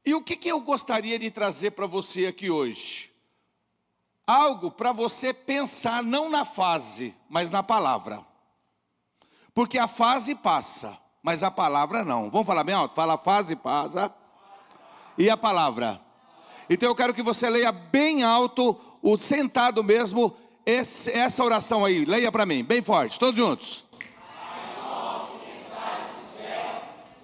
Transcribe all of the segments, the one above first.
E o que eu gostaria de trazer para você aqui hoje? Algo para você pensar não na fase, mas na palavra. Porque a fase passa, mas a palavra não. Vamos falar bem alto? Fala, a fase passa e a palavra. Então eu quero que você leia bem alto, o sentado mesmo, essa oração aí. Leia para mim, bem forte, todos juntos. Pai nosso que estás no céu,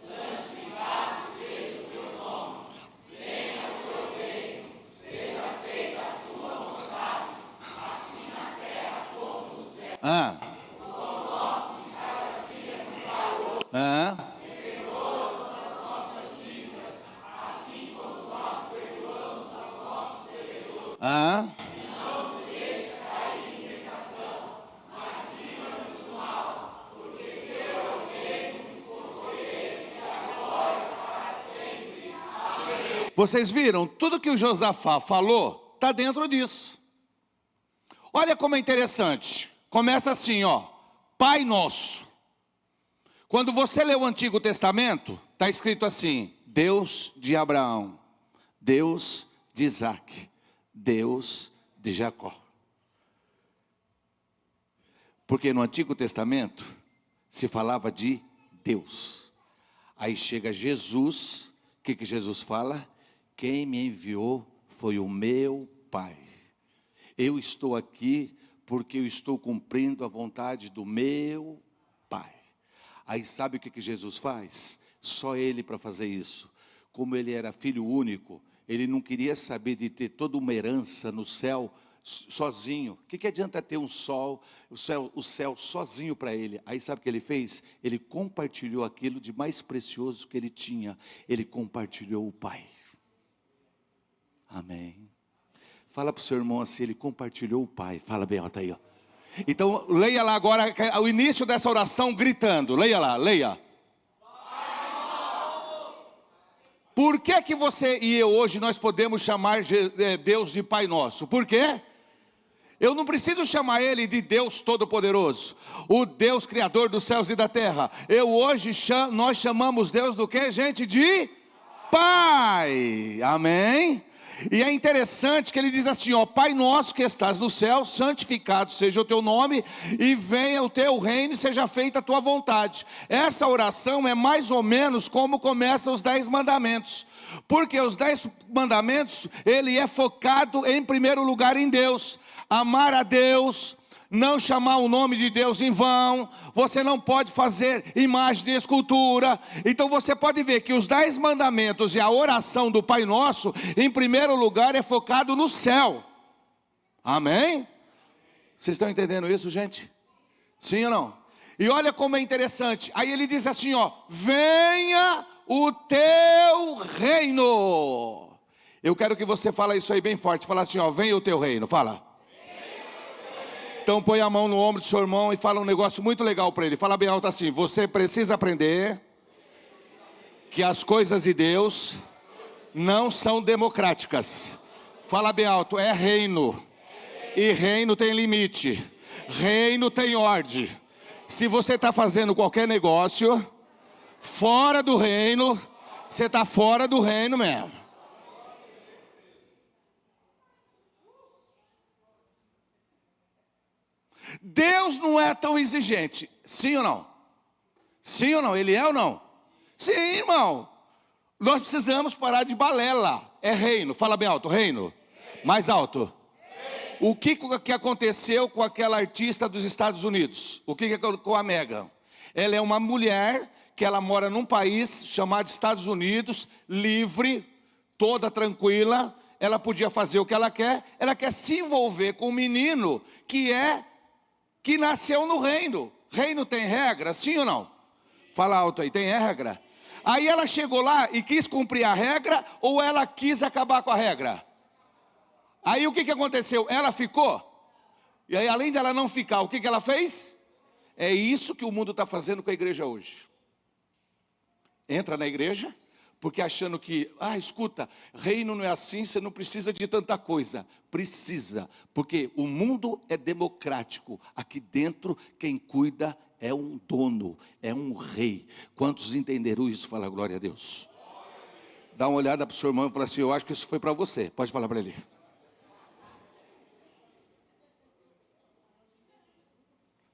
santificado seja o teu nome. Venha o teu reino, seja feita a tua vontade, assim na terra como no céu. O pão nosso de cada dia nos dá hoje. Perdoa as nossas dívidas, assim como nós perdoamos aos nossos devedores. E não nos deixa cair em tentação, mas livra-nos do mal, porque teu é o reino, o poder e a glória para sempre. Amém. Vocês viram? Tudo que o Josafá falou, está dentro disso. Olha como é interessante. Começa assim, ó. Pai Nosso. Quando você lê o Antigo Testamento, está escrito assim: Deus de Abraão, Deus de Isaac, Deus de Jacó. Porque no Antigo Testamento se falava de Deus. Aí chega Jesus, o que Jesus fala? Quem me enviou foi o meu Pai. Eu estou aqui porque eu estou cumprindo a vontade do meu Pai. Aí sabe o que Jesus faz? Só Ele para fazer isso. Como Ele era filho único, Ele não queria saber de ter toda uma herança no céu sozinho. O que adianta ter um sol, o céu sozinho para Ele? Aí sabe o que Ele fez? Ele compartilhou aquilo de mais precioso que Ele tinha. Ele compartilhou o Pai. Amém. Fala para o seu irmão assim, Ele compartilhou o Pai. Fala bem, ó, tá aí, ó. Então, leia lá agora o início dessa oração gritando. Leia lá, leia. Por que você e eu hoje nós podemos chamar Deus de Pai Nosso? Por quê? Eu não preciso chamar Ele de Deus Todo-Poderoso, o Deus Criador dos céus e da terra. Nós chamamos Deus do que, gente? De Pai. Amém? E é interessante que ele diz assim, ó: Pai nosso que estás no céu, santificado seja o teu nome, e venha o teu reino e seja feita a tua vontade. Essa oração é mais ou menos como começam os 10 mandamentos. Porque os 10 mandamentos, ele é focado em primeiro lugar em Deus. Amar a Deus, não chamar o nome de Deus em vão, você não pode fazer imagem de escultura. Então você pode ver que os 10 mandamentos e a oração do Pai Nosso, em primeiro lugar, é focado no céu. Amém? Vocês estão entendendo isso, gente? Sim ou não? E olha como é interessante, aí ele diz assim, ó: venha o teu reino. Eu quero que você fale isso aí bem forte, fala assim, ó: venha o teu reino, fala. Então põe a mão no ombro do seu irmão e fala um negócio muito legal para ele. Fala bem alto assim: você precisa aprender que as coisas de Deus não são democráticas. Fala bem alto: é reino. E reino tem limite. Reino tem ordem. Se você está fazendo qualquer negócio fora do reino, você está fora do reino mesmo. Deus não é tão exigente, sim ou não? Sim ou não? Ele é ou não? Sim, irmão. Nós precisamos parar de balela. É reino, fala bem alto, reino. Mais alto. O que aconteceu com aquela artista dos Estados Unidos? O que com a Meghan? Ela é uma mulher que ela mora num país chamado Estados Unidos, livre, toda tranquila. Ela podia fazer o que ela quer se envolver com um menino que nasceu no reino. Reino tem regra, sim ou não? Fala alto aí, tem regra? Aí ela chegou lá e quis cumprir a regra, ou ela quis acabar com a regra? Aí o que aconteceu? Ela ficou. E aí, além dela não ficar, o que ela fez? É isso que o mundo está fazendo com a igreja hoje. Entra na igreja, porque achando que, escuta, reino não é assim, você não precisa de tanta coisa. Precisa, porque o mundo é democrático. Aqui dentro, quem cuida é um dono, é um rei. Quantos entenderam isso? Fala glória a Deus. Dá uma olhada para o seu irmão e fala assim: eu acho que isso foi para você. Pode falar para ele.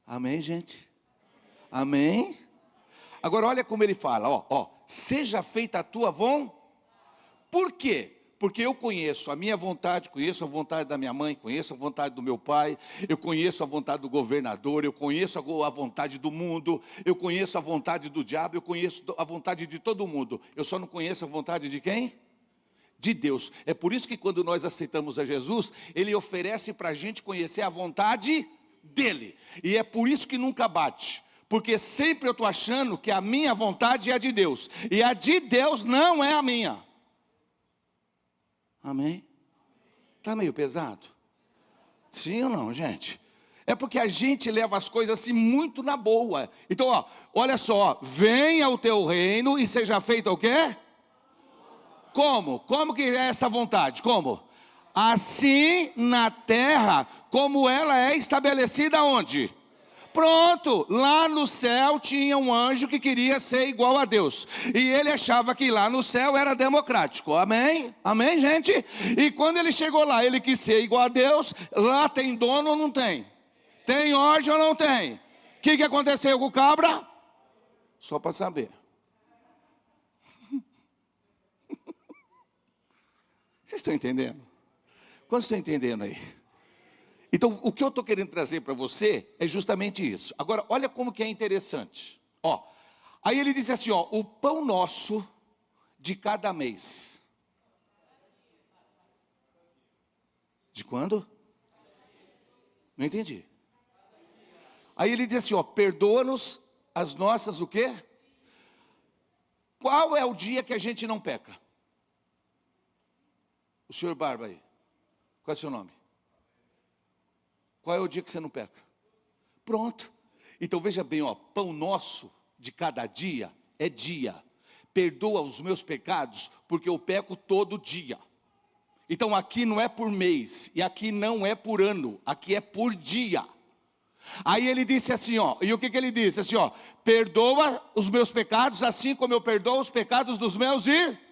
Amém, gente? Amém? Agora olha como ele fala, seja feita a tua vontade. Por quê? Porque eu conheço a minha vontade, conheço a vontade da minha mãe, conheço a vontade do meu pai, eu conheço a vontade do governador, eu conheço a vontade do mundo, eu conheço a vontade do diabo, eu conheço a vontade de todo mundo. Eu só não conheço a vontade de quem? De Deus. É por isso que quando nós aceitamos a Jesus, Ele oferece para a gente conhecer a vontade dEle. E é por isso que nunca bate. Porque sempre eu estou achando que a minha vontade é a de Deus. E a de Deus não é a minha. Amém? Está meio pesado? Sim ou não, gente? É porque a gente leva as coisas assim muito na boa. Então, olha só. Venha o teu reino e seja feita o quê? Como? Como que é essa vontade? Como? Assim na terra, como ela é estabelecida onde? Pronto, lá no céu tinha um anjo que queria ser igual a Deus. E ele achava que lá no céu era democrático. Amém? Amém, gente? E quando ele chegou lá, ele quis ser igual a Deus. Lá tem dono ou não tem? Tem ordem ou não tem? O que aconteceu com o cabra? Só para saber. Vocês estão entendendo? Quantos estão entendendo aí? Então, o que eu estou querendo trazer para você é justamente isso. Agora, olha como que é interessante. Aí ele diz assim, o pão nosso de cada mês. De quando? Não entendi. Aí ele diz assim, perdoa-nos as nossas o quê? Qual é o dia que a gente não peca? O senhor Barba aí. Qual é o seu nome? Qual é o dia que você não peca? Pronto. Então veja bem, pão nosso de cada dia é dia. Perdoa os meus pecados, porque eu peco todo dia. Então aqui não é por mês, e aqui não é por ano, aqui é por dia. Aí ele disse assim, e o que ele disse? Assim, perdoa os meus pecados, assim como eu perdoo os pecados dos meus irmãos.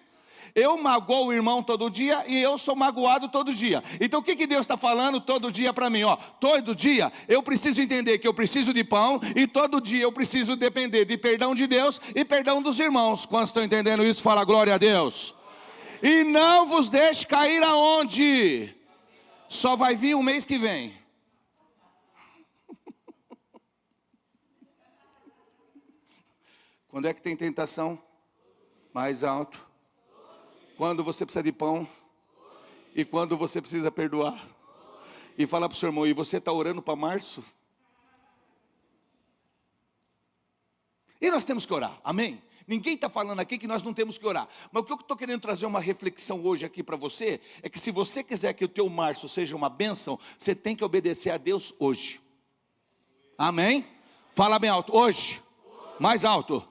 Eu magoo o irmão todo dia e eu sou magoado todo dia. Então o que Deus está falando todo dia para mim? Todo dia eu preciso entender que eu preciso de pão e todo dia eu preciso depender de perdão de Deus e perdão dos irmãos. Quantos estão entendendo isso? Fala glória a Deus. E não vos deixe cair aonde? Só vai vir o mês que vem. Quando é que tem tentação? Mais alto. Quando você precisa de pão. E quando você precisa perdoar. E fala para o seu irmão, e você está orando para março? E nós temos que orar, amém? Ninguém está falando aqui que nós não temos que orar. Mas o que eu estou querendo trazer uma reflexão hoje aqui para você, é que se você quiser que o teu março seja uma bênção, você tem que obedecer a Deus hoje. Amém? Fala bem alto, hoje. Mais alto.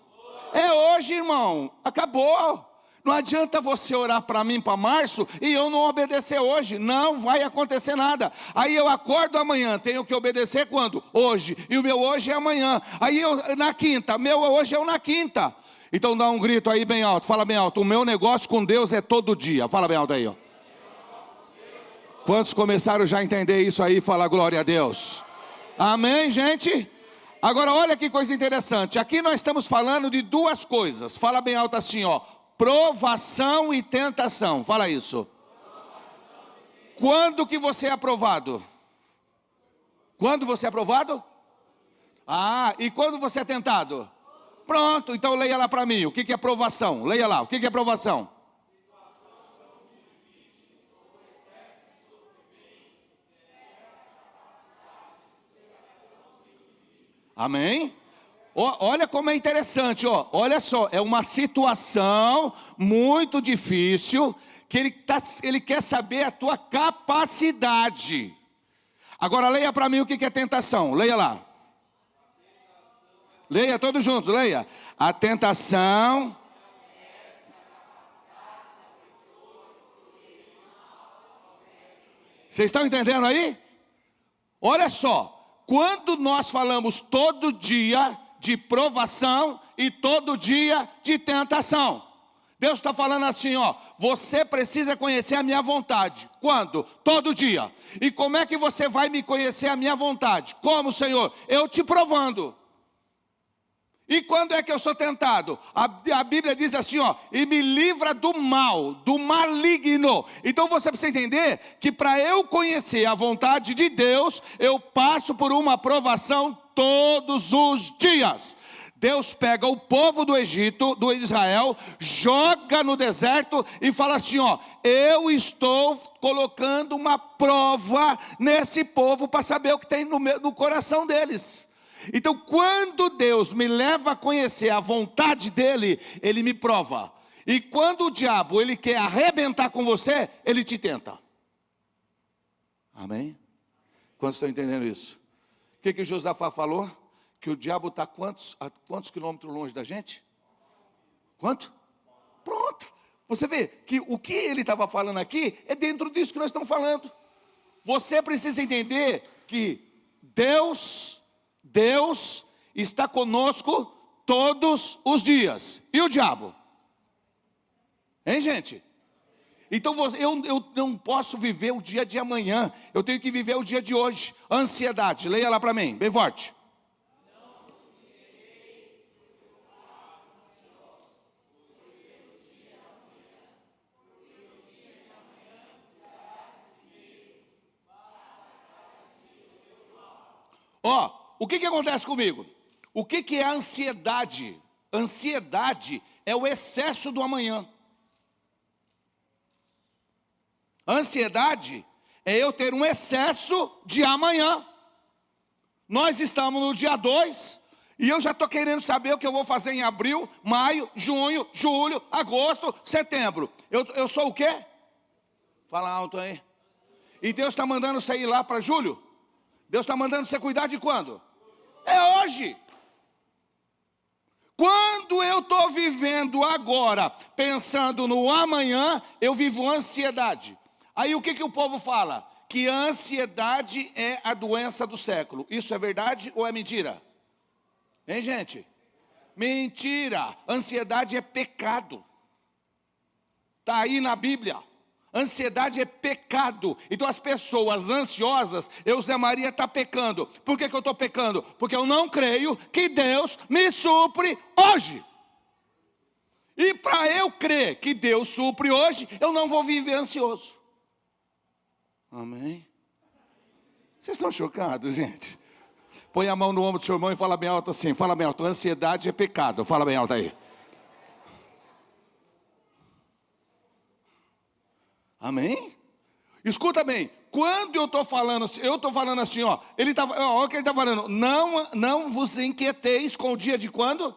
É hoje, irmão, acabou. Não adianta você orar para mim para março e eu não obedecer hoje. Não vai acontecer nada. Aí eu acordo amanhã, tenho que obedecer quando? Hoje. E o meu hoje é amanhã. Aí eu na quinta, meu hoje é o na quinta. Então dá um grito aí bem alto, fala bem alto. O meu negócio com Deus é todo dia. Fala bem alto aí, Quantos começaram já a entender isso aí? Fala glória a Deus. Amém, gente? Agora olha que coisa interessante. Aqui nós estamos falando de duas coisas. Fala bem alto assim, provação e tentação. Fala isso. Quando que você é aprovado? Quando você é aprovado? E quando você é tentado? Pronto, então leia lá para mim. O que é provação? Leia lá, o que é provação? Amém? Olha como é interessante, olha só, é uma situação muito difícil, que ele quer saber a tua capacidade. Agora leia para mim o que é tentação, leia lá. Leia todos juntos, leia. A tentação... Vocês estão entendendo aí? Olha só, quando nós falamos todo dia de provação e todo dia de tentação, Deus está falando assim, ó, você precisa conhecer a minha vontade. Quando? Todo dia. E como é que você vai me conhecer a minha vontade? Como, Senhor? Eu te provando. E quando é que eu sou tentado? A Bíblia diz assim, ó, e me livra do mal, do maligno. Então você precisa entender que para eu conhecer a vontade de Deus, eu passo por uma provação todos os dias. Deus pega o povo do Egito, do Israel, joga no deserto e fala assim, ó, eu estou colocando uma prova nesse povo para saber o que tem no coração deles. Então quando Deus me leva a conhecer a vontade dEle, Ele me prova. E quando o diabo, ele quer arrebentar com você, ele te tenta. Amém? Quantos estão entendendo isso? O que Josafá falou? Que o diabo está a quantos quilômetros longe da gente? Quanto? Pronto. Você vê que o que ele estava falando aqui é dentro disso que nós estamos falando. Você precisa entender que Deus está conosco todos os dias. E o diabo? Hein, gente? Então eu não posso viver o dia de amanhã. Eu tenho que viver o dia de hoje. Ansiedade, leia lá para mim, bem forte. Ó, o que acontece comigo? O que é a ansiedade? Ansiedade é o excesso do amanhã. Ansiedade é eu ter um excesso de amanhã. Nós estamos no dia 2 e eu já estou querendo saber o que eu vou fazer em abril, maio, junho, julho, agosto, setembro. Eu sou o quê? Fala alto aí. E Deus está mandando você ir lá para julho? Deus está mandando você cuidar de quando? É hoje. Quando eu estou vivendo agora, pensando no amanhã, eu vivo ansiedade. Aí o que o povo fala? Que a ansiedade é a doença do século. Isso é verdade ou é mentira? Hein, gente? Mentira. Ansiedade é pecado. Está aí na Bíblia. Ansiedade é pecado. Então as pessoas ansiosas, Zé Maria está pecando. Por que eu estou pecando? Porque eu não creio que Deus me supre hoje. E para eu crer que Deus supre hoje, eu não vou viver ansioso. Amém? Vocês estão chocados, gente? Põe a mão no ombro do seu irmão e fala bem alto assim. Fala bem alto, ansiedade é pecado. Fala bem alto aí. Amém? Escuta bem, quando eu estou falando assim, ó, olha o que ele está falando, não vos inquieteis com o dia de quando?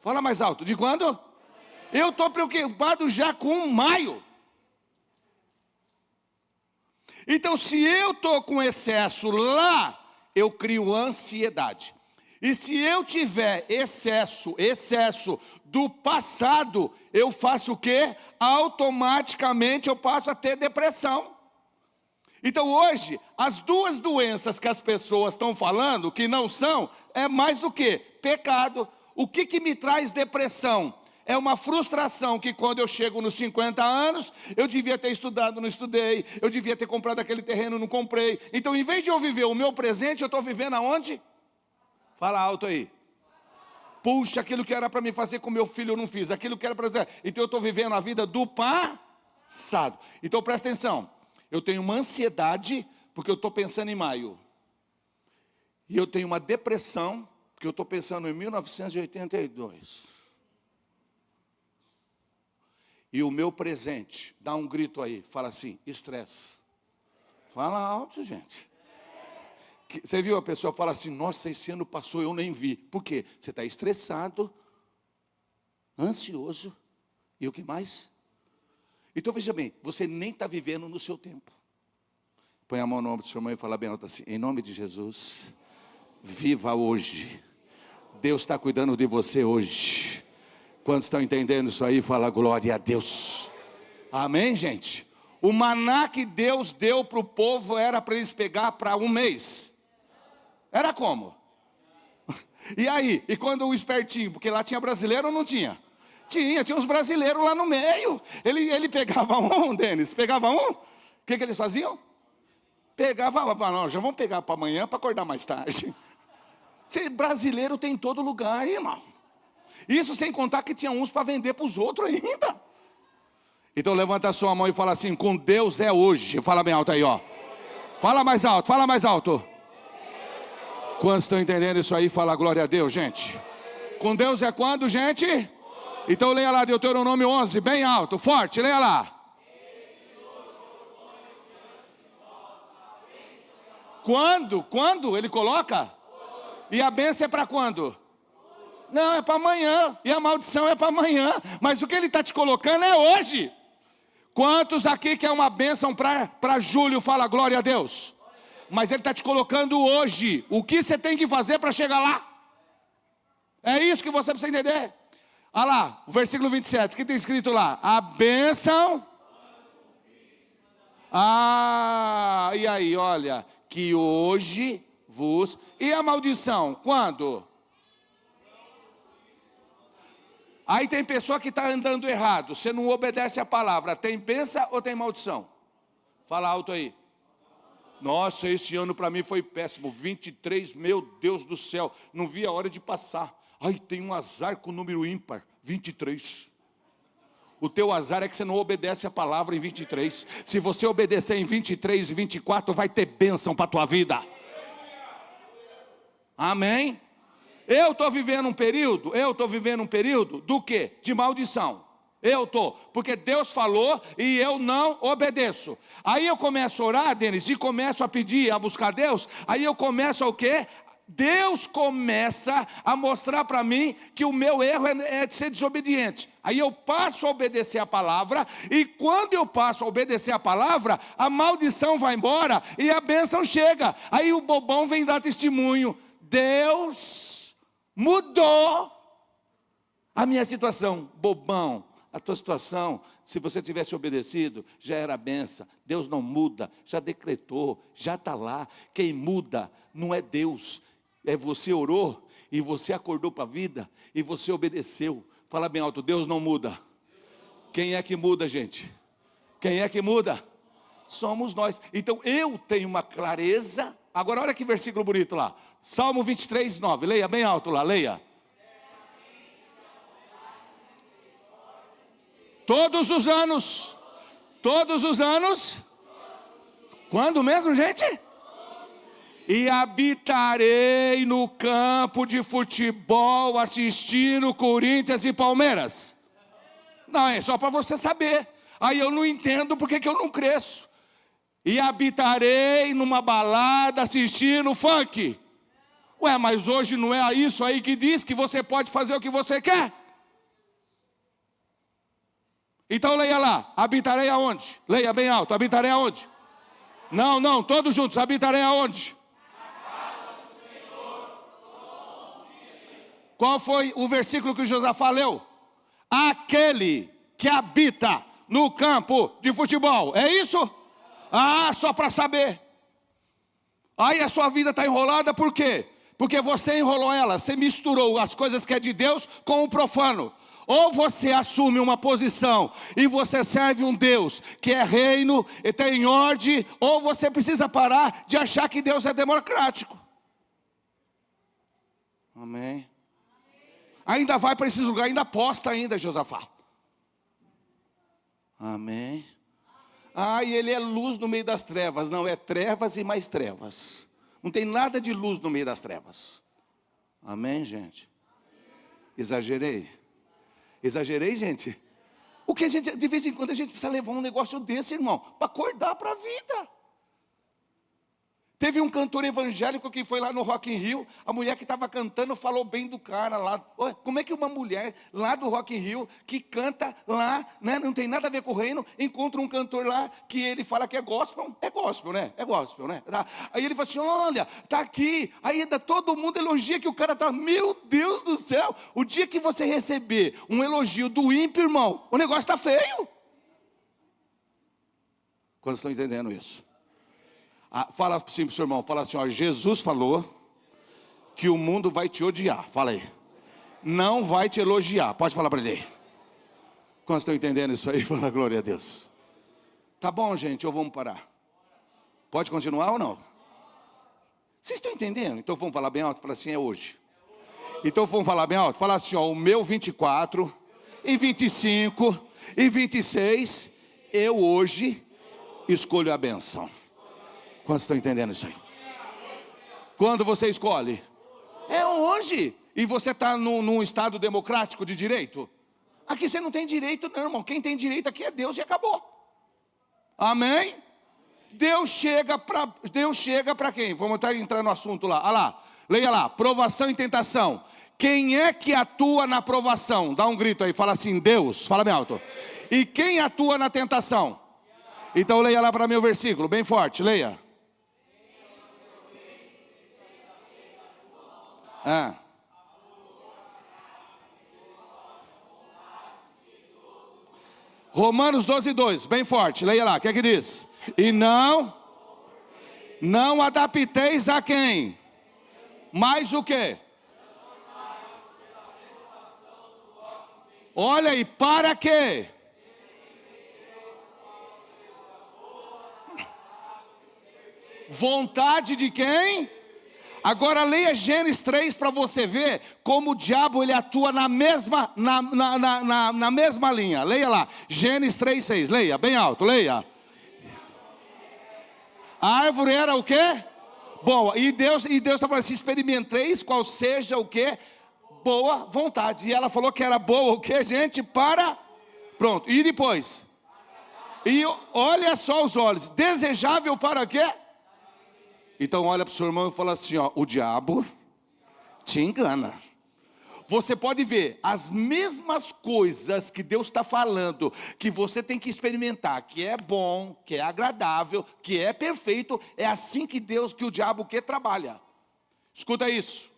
Fala mais alto, de quando? Eu estou preocupado já com maio. Então se eu estou com excesso lá, eu crio ansiedade. E se eu tiver excesso do passado, eu faço o quê? Automaticamente eu passo a ter depressão. Então hoje, as duas doenças que as pessoas estão falando, que não são, é mais o quê? Pecado. O que me traz depressão? É uma frustração que quando eu chego nos 50 anos, eu devia ter estudado, não estudei, eu devia ter comprado aquele terreno, não comprei. Então em vez de eu viver o meu presente, eu estou vivendo aonde? Fala alto aí. Puxa, aquilo que era para me fazer com meu filho eu não fiz, aquilo que era para fazer. Então eu estou vivendo a vida do passado. Então presta atenção, eu tenho uma ansiedade porque eu estou pensando em maio. E eu tenho uma depressão porque eu estou pensando em 1982. E o meu presente, dá um grito aí, fala assim, estresse. Fala alto, gente. Você viu a pessoa fala assim, nossa, esse ano passou, eu nem vi. Por quê? Você está estressado, ansioso, e o que mais? Então veja bem, você nem está vivendo no seu tempo. Põe a mão no ombro do seu irmão e fala bem alto assim, em nome de Jesus, viva hoje. Deus está cuidando de você hoje. Quantos estão entendendo isso aí? Fala glória a Deus. Amém, gente? O maná que Deus deu para o povo era para eles pegar para um mês. Era como? E aí? E quando o espertinho, porque lá tinha brasileiro ou não tinha? Tinha uns brasileiros lá no meio. Ele pegava um, Denis, pegava um. O que eles faziam? Pegava, não, já vamos pegar para amanhã para acordar mais tarde. Brasileiro tem em todo lugar, irmão. Isso sem contar que tinha uns para vender para os outros ainda. Então levanta a sua mão e fala assim: com Deus é hoje. Fala bem alto aí, ó. Fala mais alto, fala mais alto. Quantos estão entendendo isso aí? Fala glória a Deus, gente. Com Deus é quando, gente? Então leia lá Deuteronômio 11, bem alto, forte, leia lá. Quando ele coloca? E a bênção é para quando? Não, é para amanhã. E a maldição é para amanhã. Mas o que ele está te colocando é hoje. Quantos aqui quer uma bênção para julho? Fala glória a Deus. Mas ele está te colocando hoje. O que você tem que fazer para chegar lá? É isso que você precisa entender. Olha lá, o versículo 27, o que tem escrito lá? A bênção. E aí, olha, que hoje vos... E a maldição, quando? Aí tem pessoa que está andando errado, você não obedece a palavra, tem bênção ou tem maldição? Fala alto aí. Nossa, esse ano para mim foi péssimo, 23, meu Deus do céu, não vi a hora de passar. Ai, tem um azar com o número ímpar, 23. O teu azar é que você não obedece a palavra em 23. Se você obedecer em 23 e 24, vai ter bênção para a tua vida. Amém? Eu estou vivendo um período do quê? De maldição. Porque Deus falou e eu não obedeço. Aí eu começo a orar, Denis, e começo a pedir, a buscar Deus. Aí eu começo a o quê? Deus começa a mostrar para mim que o meu erro é de ser desobediente. Aí eu passo a obedecer a palavra, e quando eu passo a obedecer a palavra, a maldição vai embora e a bênção chega. Aí o bobão vem dar testemunho: Deus mudou a minha situação. Bobão, a tua situação, se você tivesse obedecido, já era bênção. Deus não muda, já decretou, já está lá. Quem muda não é Deus. É você orou, e você acordou para a vida, e você obedeceu. Fala bem alto: Deus não muda. Quem é que muda, gente? Quem é que muda? Somos nós. Então eu tenho uma clareza. Agora olha que versículo bonito lá. Salmo 23, 9. Leia bem alto lá, leia. Todos os anos. Quando mesmo, gente? E habitarei no campo de futebol assistindo Corinthians e Palmeiras. Não, é só para você saber. Aí eu não entendo porque que eu não cresço. E habitarei numa balada assistindo funk. Ué, mas hoje não é isso aí que diz que você pode fazer o que você quer? Então leia lá, habitarei aonde? Leia bem alto, habitarei aonde? Não, todos juntos, habitarei aonde? Qual foi o versículo que Josafá leu? Aquele que habita no campo de futebol, é isso? Só para saber. Aí a sua vida está enrolada, por quê? Porque você enrolou ela, você misturou as coisas que é de Deus com o profano. Ou você assume uma posição e você serve um Deus que é reino e tem ordem, ou você precisa parar de achar que Deus é democrático. Amém. Ainda vai para esse lugar, ainda aposta ainda, Josafá. Amém. E ele é luz no meio das trevas. Não, é trevas e mais trevas. Não tem nada de luz no meio das trevas. Amém, gente? Exagerei? Exagerei, gente? O que a gente, de vez em quando a gente precisa levar um negócio desse, irmão, para acordar para a vida. Teve um cantor evangélico que foi lá no Rock in Rio, a mulher que estava cantando falou bem do cara lá. Como é que uma mulher lá do Rock in Rio, que canta lá, né, não tem nada a ver com o reino, encontra um cantor lá que ele fala que é gospel, né? É gospel, né? Tá. Aí ele fala assim: olha, tá aqui. Aí ainda todo mundo elogia que o cara tá, meu Deus do céu. O dia que você receber um elogio do ímpio, irmão, o negócio está feio. Quantos estão entendendo isso? Fala assim para o seu irmão, fala assim: ó, Jesus falou que o mundo vai te odiar. Fala aí. Não vai te elogiar. Pode falar para ele. Quando estão entendendo isso aí, fala glória a Deus. Tá bom, gente, ou vamos parar? Pode continuar ou não? Vocês estão entendendo? Então vamos falar bem alto, fala assim, é hoje. Então vamos falar bem alto, fala assim, ó, o meu 24, e 25, e 26, eu hoje escolho a benção. Quantos estão entendendo isso aí? Quando você escolhe? É hoje. E você está num estado democrático de direito? Aqui você não tem direito não, irmão. Quem tem direito aqui é Deus e acabou. Amém? Deus chega para quem? Vamos entrar no assunto lá. Olha lá, leia lá, provação e tentação. Quem é que atua na provação? Dá um grito aí, fala assim, Deus, fala bem alto. E quem atua na tentação? Então leia lá para mim o versículo, bem forte, leia. Romanos 12:2, bem forte, leia lá, o que é que diz? E não adapteis a quem? Mais o quê? Olha aí, para quê? Vontade de quem? Agora leia Gênesis 3 para você ver como o diabo ele atua na mesma linha. Leia lá, Gênesis 3:6, leia, bem alto, leia. A árvore era o quê? Boa, e Deus está falando assim, experimenteis qual seja o quê? Boa vontade. E ela falou que era boa o quê, gente? Pronto, e depois? E olha só os olhos, desejável para quê? Então olha para o seu irmão e fala assim, ó, o diabo te engana. Você pode ver, as mesmas coisas que Deus está falando, que você tem que experimentar, que é bom, que é agradável, que é perfeito, é assim que o diabo trabalha. Escuta isso.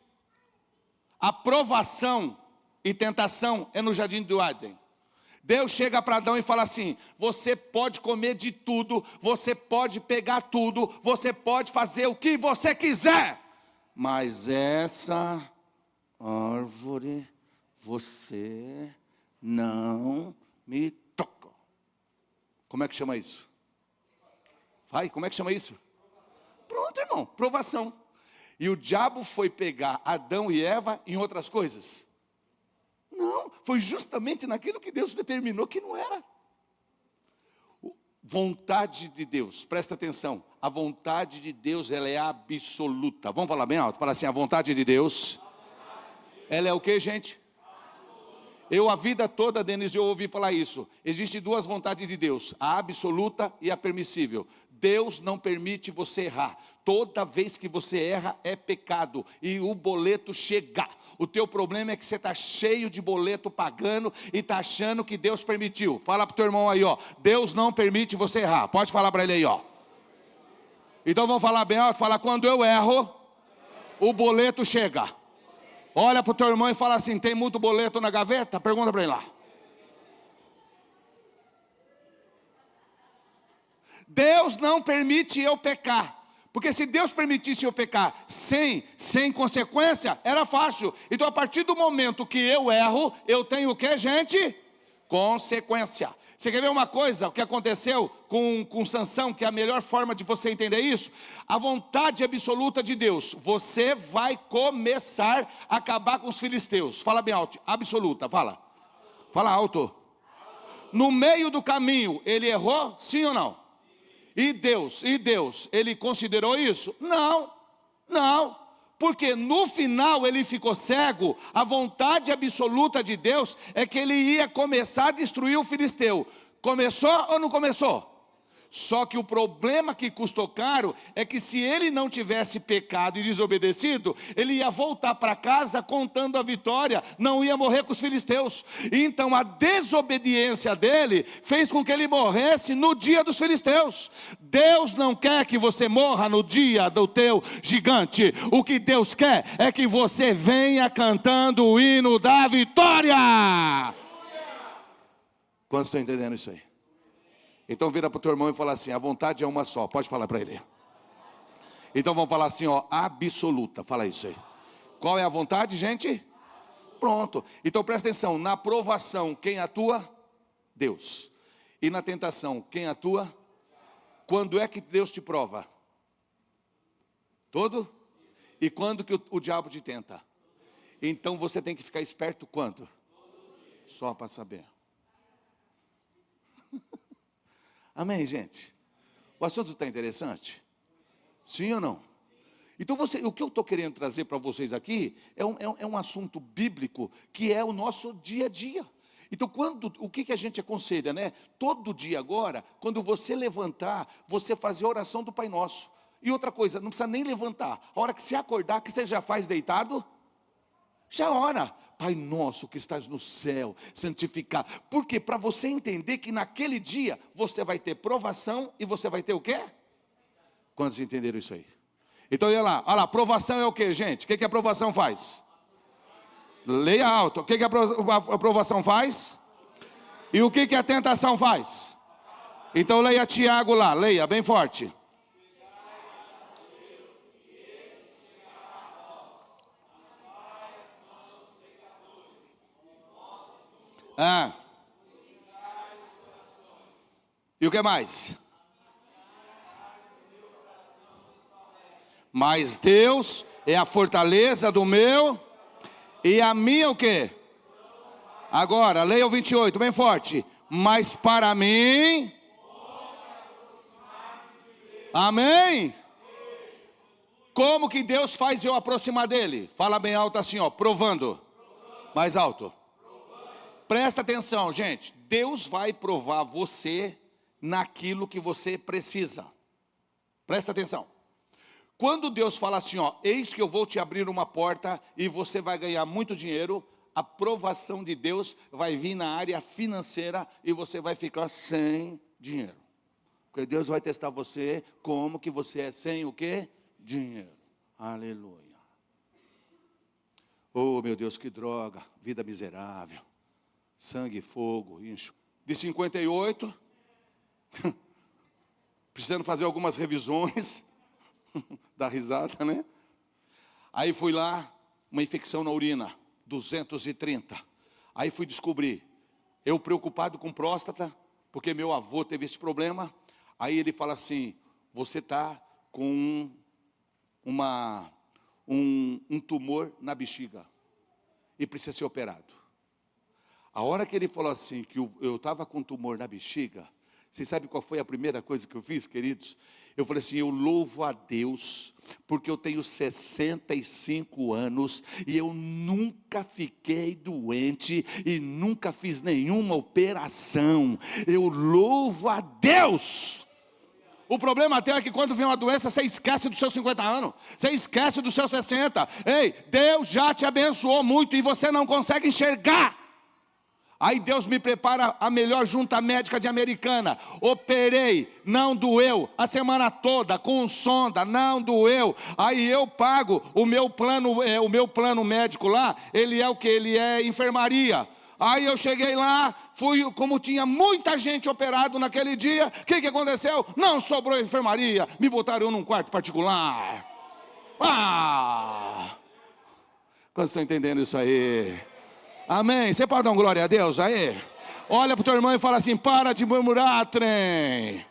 Aprovação e tentação é no jardim do Éden. Deus chega para Adão e fala assim, você pode comer de tudo, você pode pegar tudo, você pode fazer o que você quiser, mas essa árvore você não me toca. Como é que chama isso? Vai, como é que chama isso? Pronto, irmão, provação. E o diabo foi pegar Adão e Eva em outras coisas? Não, foi justamente naquilo que Deus determinou que não era. Vontade de Deus, presta atenção, a vontade de Deus ela é absoluta. Vamos falar bem alto, fala assim, a vontade de Deus, ela é o que, gente? Eu a vida toda, Denise, eu ouvi falar isso. Existem duas vontades de Deus, a absoluta e a permissível. Deus não permite você errar. Toda vez que você erra é pecado e o boleto chega. O teu problema é que você está cheio de boleto pagando e está achando que Deus permitiu. Fala para o teu irmão aí, ó. Deus não permite você errar. Pode falar para ele aí, ó. Então vamos falar bem alto. Fala, quando eu erro, o boleto chega. Olha para o teu irmão e fala assim, tem muito boleto na gaveta? Pergunta para ele lá. Deus não permite eu pecar. Porque se Deus permitisse eu pecar sem consequência, era fácil. Então a partir do momento que eu erro, eu tenho o que, gente? Consequência. Você quer ver uma coisa, o que aconteceu com Sansão, que é a melhor forma de você entender isso? A vontade absoluta de Deus, você vai começar a acabar com os filisteus. Fala bem alto, absoluta, fala alto. No meio do caminho, ele errou, sim ou não? E Deus, ele considerou isso? Não, porque no final ele ficou cego. A vontade absoluta de Deus é que ele ia começar a destruir o filisteu. Começou ou não começou? Só que o problema que custou caro é que se ele não tivesse pecado e desobedecido, ele ia voltar para casa contando a vitória, não ia morrer com os filisteus. Então a desobediência dele fez com que ele morresse no dia dos filisteus. Deus não quer que você morra no dia do teu gigante. O que Deus quer é que você venha cantando o hino da vitória. Quantos estão entendendo isso aí? Então vira para o teu irmão e fala assim, a vontade é uma só, pode falar para ele. Então vamos falar assim, ó, absoluta, fala isso aí. Qual é a vontade, gente? Pronto, então presta atenção, na provação, quem atua? Deus. E na tentação, quem atua? Quando é que Deus te prova? Todo? E quando que o diabo te tenta? Então você tem que ficar esperto quando? Só para saber. Amém, gente? O assunto está interessante? Sim ou não? Então o que eu estou querendo trazer para vocês aqui é um assunto bíblico que é o nosso dia a dia. Então o que a gente aconselha, né? Todo dia agora, quando você levantar, você fazer a oração do Pai Nosso. E outra coisa, não precisa nem levantar. A hora que você acordar, que você já faz deitado, já ora. Pai nosso que estás no céu, santificado. Porque para você entender que naquele dia você vai ter provação e você vai ter o quê? Quantos entenderam isso aí? Então olha lá, provação é o que, gente? O que a provação faz? Leia alto. O que a provação faz? E o que a tentação faz? Então leia Tiago lá, leia bem forte. E o que mais? Mas Deus é a fortaleza do meu e a minha o quê? Agora, leia o 28, bem forte. Mas para mim... Amém? Como que Deus faz eu aproximar dele? Fala bem alto assim, ó, provando. Mais alto. Presta atenção, gente. Deus vai provar você naquilo que você precisa. Presta atenção. Quando Deus fala assim, ó, eis que eu vou te abrir uma porta e você vai ganhar muito dinheiro, a provação de Deus vai vir na área financeira e você vai ficar sem dinheiro. Porque Deus vai testar você como que você é sem o quê? Dinheiro. Aleluia. Oh, meu Deus, que droga, vida miserável. Sangue, fogo, incho. De 58, precisando fazer algumas revisões, dá risada, né? Aí fui lá, uma infecção na urina, 230. Aí fui descobrir, eu preocupado com próstata, porque meu avô teve esse problema. Aí ele fala assim, você está com um tumor na bexiga e precisa ser operado. A hora que ele falou assim, que eu estava com tumor na bexiga, vocês sabem qual foi a primeira coisa que eu fiz, queridos? Eu falei assim, eu louvo a Deus, porque eu tenho 65 anos, e eu nunca fiquei doente, e nunca fiz nenhuma operação. Eu louvo a Deus. O problema até é que quando vem uma doença, você esquece dos seus 50 anos, você esquece dos seus 60. Ei, Deus já te abençoou muito, e você não consegue enxergar. Aí Deus me prepara a melhor junta médica de Americana. Operei, não doeu, a semana toda, com sonda, não doeu. Aí eu pago o meu plano médico lá, ele é o que? Ele é enfermaria. Aí eu cheguei lá, como tinha muita gente operado naquele dia, o que aconteceu? Não sobrou enfermaria, me botaram num quarto particular. Quantos estão entendendo isso aí? Amém, você pode dar uma glória a Deus aí? Olha para o teu irmão e fala assim, para de murmurar, trem.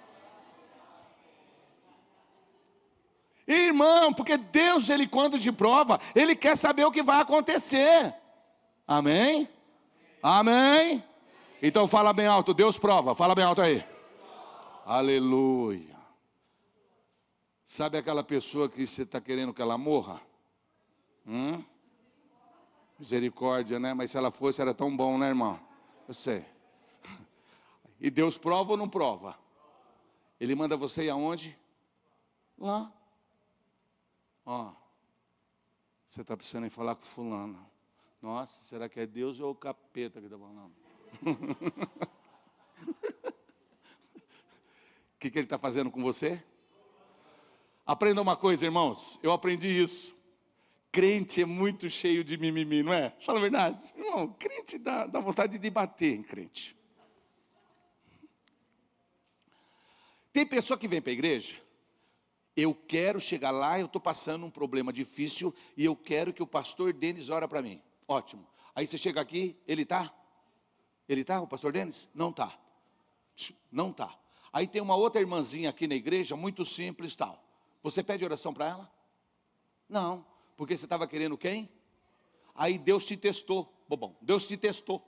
Irmão, porque Deus, Ele quando te prova, Ele quer saber o que vai acontecer. Amém? Amém? Então fala bem alto, Deus prova, fala bem alto aí. Aleluia. Sabe aquela pessoa que você está querendo que ela morra? Misericórdia, né? Mas se ela fosse, era tão bom, né, irmão? Eu sei. E Deus prova ou não prova? Ele manda você ir aonde? Lá. Ó. Você está precisando ir falar com fulano. Nossa, será que é Deus ou o capeta que está falando? O que ele está fazendo com você? Aprenda uma coisa, irmãos. Eu aprendi isso. Crente é muito cheio de mimimi, não é? Fala a verdade. Irmão, crente dá vontade de bater em crente. Tem pessoa que vem para a igreja, eu quero chegar lá, eu estou passando um problema difícil, e eu quero que o pastor Denis ore para mim. Ótimo. Aí você chega aqui, ele está Ele está, o pastor Denis? Não está. Não está. Aí tem uma outra irmãzinha aqui na igreja, muito simples tal. Você pede oração para ela? Não, porque você estava querendo quem? Aí Deus te testou, bobão, Deus te testou.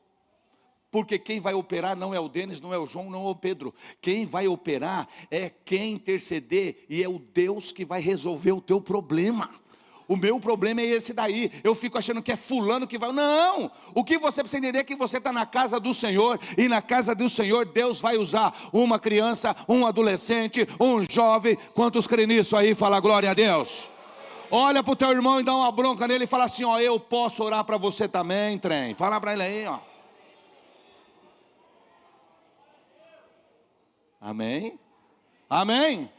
Porque quem vai operar não é o Denis, não é o João, não é o Pedro. Quem vai operar é quem interceder, e é o Deus que vai resolver o teu problema. O meu problema é esse daí. Eu fico achando que é fulano que vai. Não! O que você precisa entender é que você está na casa do Senhor. E na casa do Senhor Deus vai usar uma criança, um adolescente, um jovem. Quantos creem nisso aí? Fala glória a Deus. Olha para o teu irmão e dá uma bronca nele e fala assim, ó, eu posso orar para você também, trem. Fala para ele aí, ó. Amém? Amém?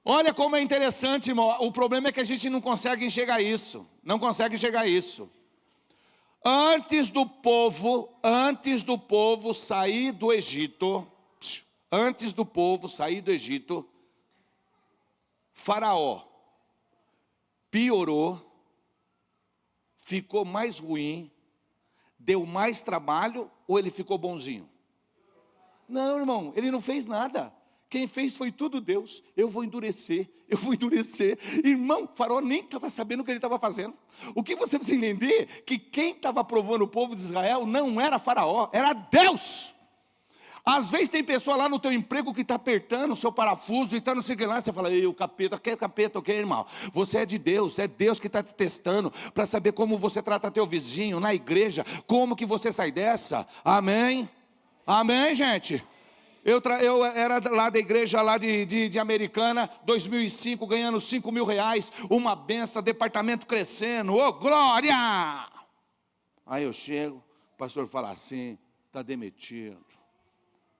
Olha como é interessante, irmão. O problema é que a gente não consegue enxergar isso. Não consegue enxergar isso. Antes do povo sair do Egito, Faraó piorou, ficou mais ruim, deu mais trabalho, ou ele ficou bonzinho? Não, irmão, ele não fez nada. Quem fez foi tudo Deus. Eu vou endurecer. Irmão, Faraó nem estava sabendo o que ele estava fazendo. O que você precisa entender? Que quem estava provando o povo de Israel não era Faraó, era Deus. Às vezes tem pessoa lá no teu emprego que está apertando o seu parafuso e está não sei o que lá, você fala, ei, o capeta, que capeta, o que, irmão? Você é de Deus, é Deus que está te testando, para saber como você trata teu vizinho, na igreja, como que você sai dessa, amém? Amém, gente? Eu era lá da igreja, lá de Americana, 2005, ganhando R$5.000, uma benção, departamento crescendo, ô glória! Aí eu chego, o pastor fala assim, está demitido.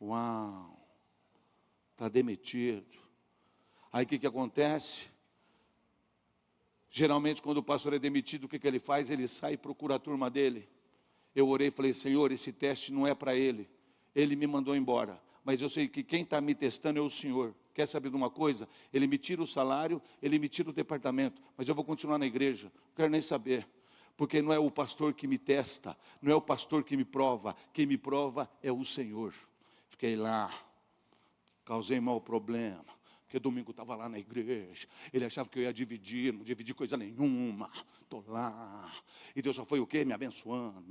Uau, está demitido. Aí o que acontece? Geralmente quando o pastor é demitido, o que ele faz? Ele sai e procura a turma dele. Eu orei e falei, Senhor, esse teste não é para ele. Ele me mandou embora, mas eu sei que quem está me testando é o Senhor. Quer saber de uma coisa? Ele me tira o salário, ele me tira o departamento, mas eu vou continuar na igreja, não quero nem saber. Porque não é o pastor que me testa, não é o pastor que me prova, quem me prova é o Senhor. Fiquei lá, causei mau problema, porque domingo estava lá na igreja, ele achava que eu ia dividir, não dividi coisa nenhuma, estou lá, e Deus só foi o quê? Me abençoando.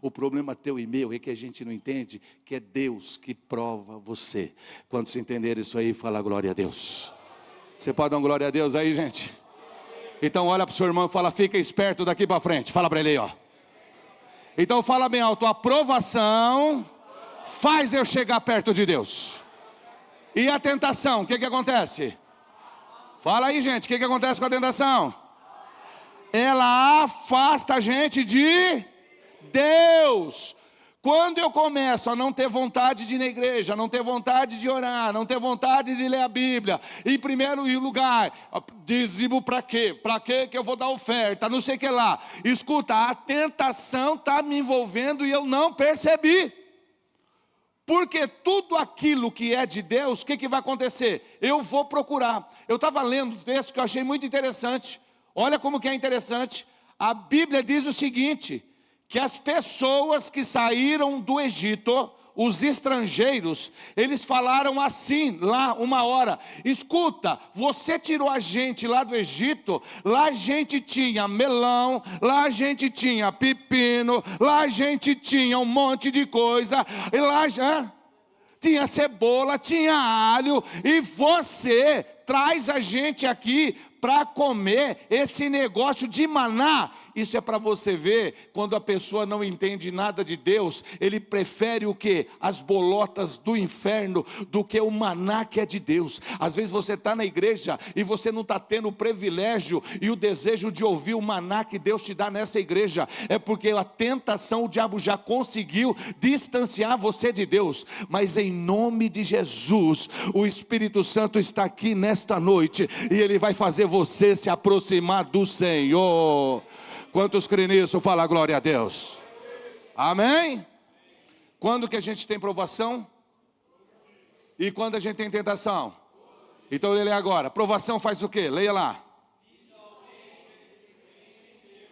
O problema teu e meu é que a gente não entende que é Deus que prova você. Quando se entender isso aí, fala glória a Deus. Você pode dar uma glória a Deus aí, gente? Então olha para o seu irmão e fala, fica esperto daqui para frente, fala para ele aí, ó. Então fala bem alto, a aprovação faz eu chegar perto de Deus. E a tentação, o que acontece? Fala aí, gente, o que acontece com a tentação? Ela afasta a gente de Deus. Quando eu começo a não ter vontade de ir na igreja, não ter vontade de orar, não ter vontade de ler a Bíblia, em primeiro lugar, dízimo para quê? Para quê que eu vou dar oferta, não sei o que lá. Escuta, a tentação está me envolvendo e eu não percebi. Porque tudo aquilo que é de Deus, o que vai acontecer? Eu vou procurar. Eu estava lendo um texto que eu achei muito interessante. Olha como que é interessante. A Bíblia diz o seguinte, que as pessoas que saíram do Egito, os estrangeiros, eles falaram assim, lá uma hora, escuta, você tirou a gente lá do Egito, lá a gente tinha melão, lá a gente tinha pepino, lá a gente tinha um monte de coisa, e lá já tinha cebola, tinha alho, e você traz a gente aqui para comer esse negócio de maná. Isso é para você ver, quando a pessoa não entende nada de Deus, ele prefere o que? As bolotas do inferno, do que o maná que é de Deus. Às vezes você está na igreja, e você não está tendo o privilégio, e o desejo de ouvir o maná que Deus te dá nessa igreja, é porque a tentação, o diabo já conseguiu distanciar você de Deus. Mas em nome de Jesus, o Espírito Santo está aqui nesta noite, e ele vai fazer você se aproximar do Senhor. Quantos creem nisso? Fala glória a Deus. Amém? Quando que a gente tem provação? E quando a gente tem tentação? Então leia agora. Provação faz o quê? Leia lá.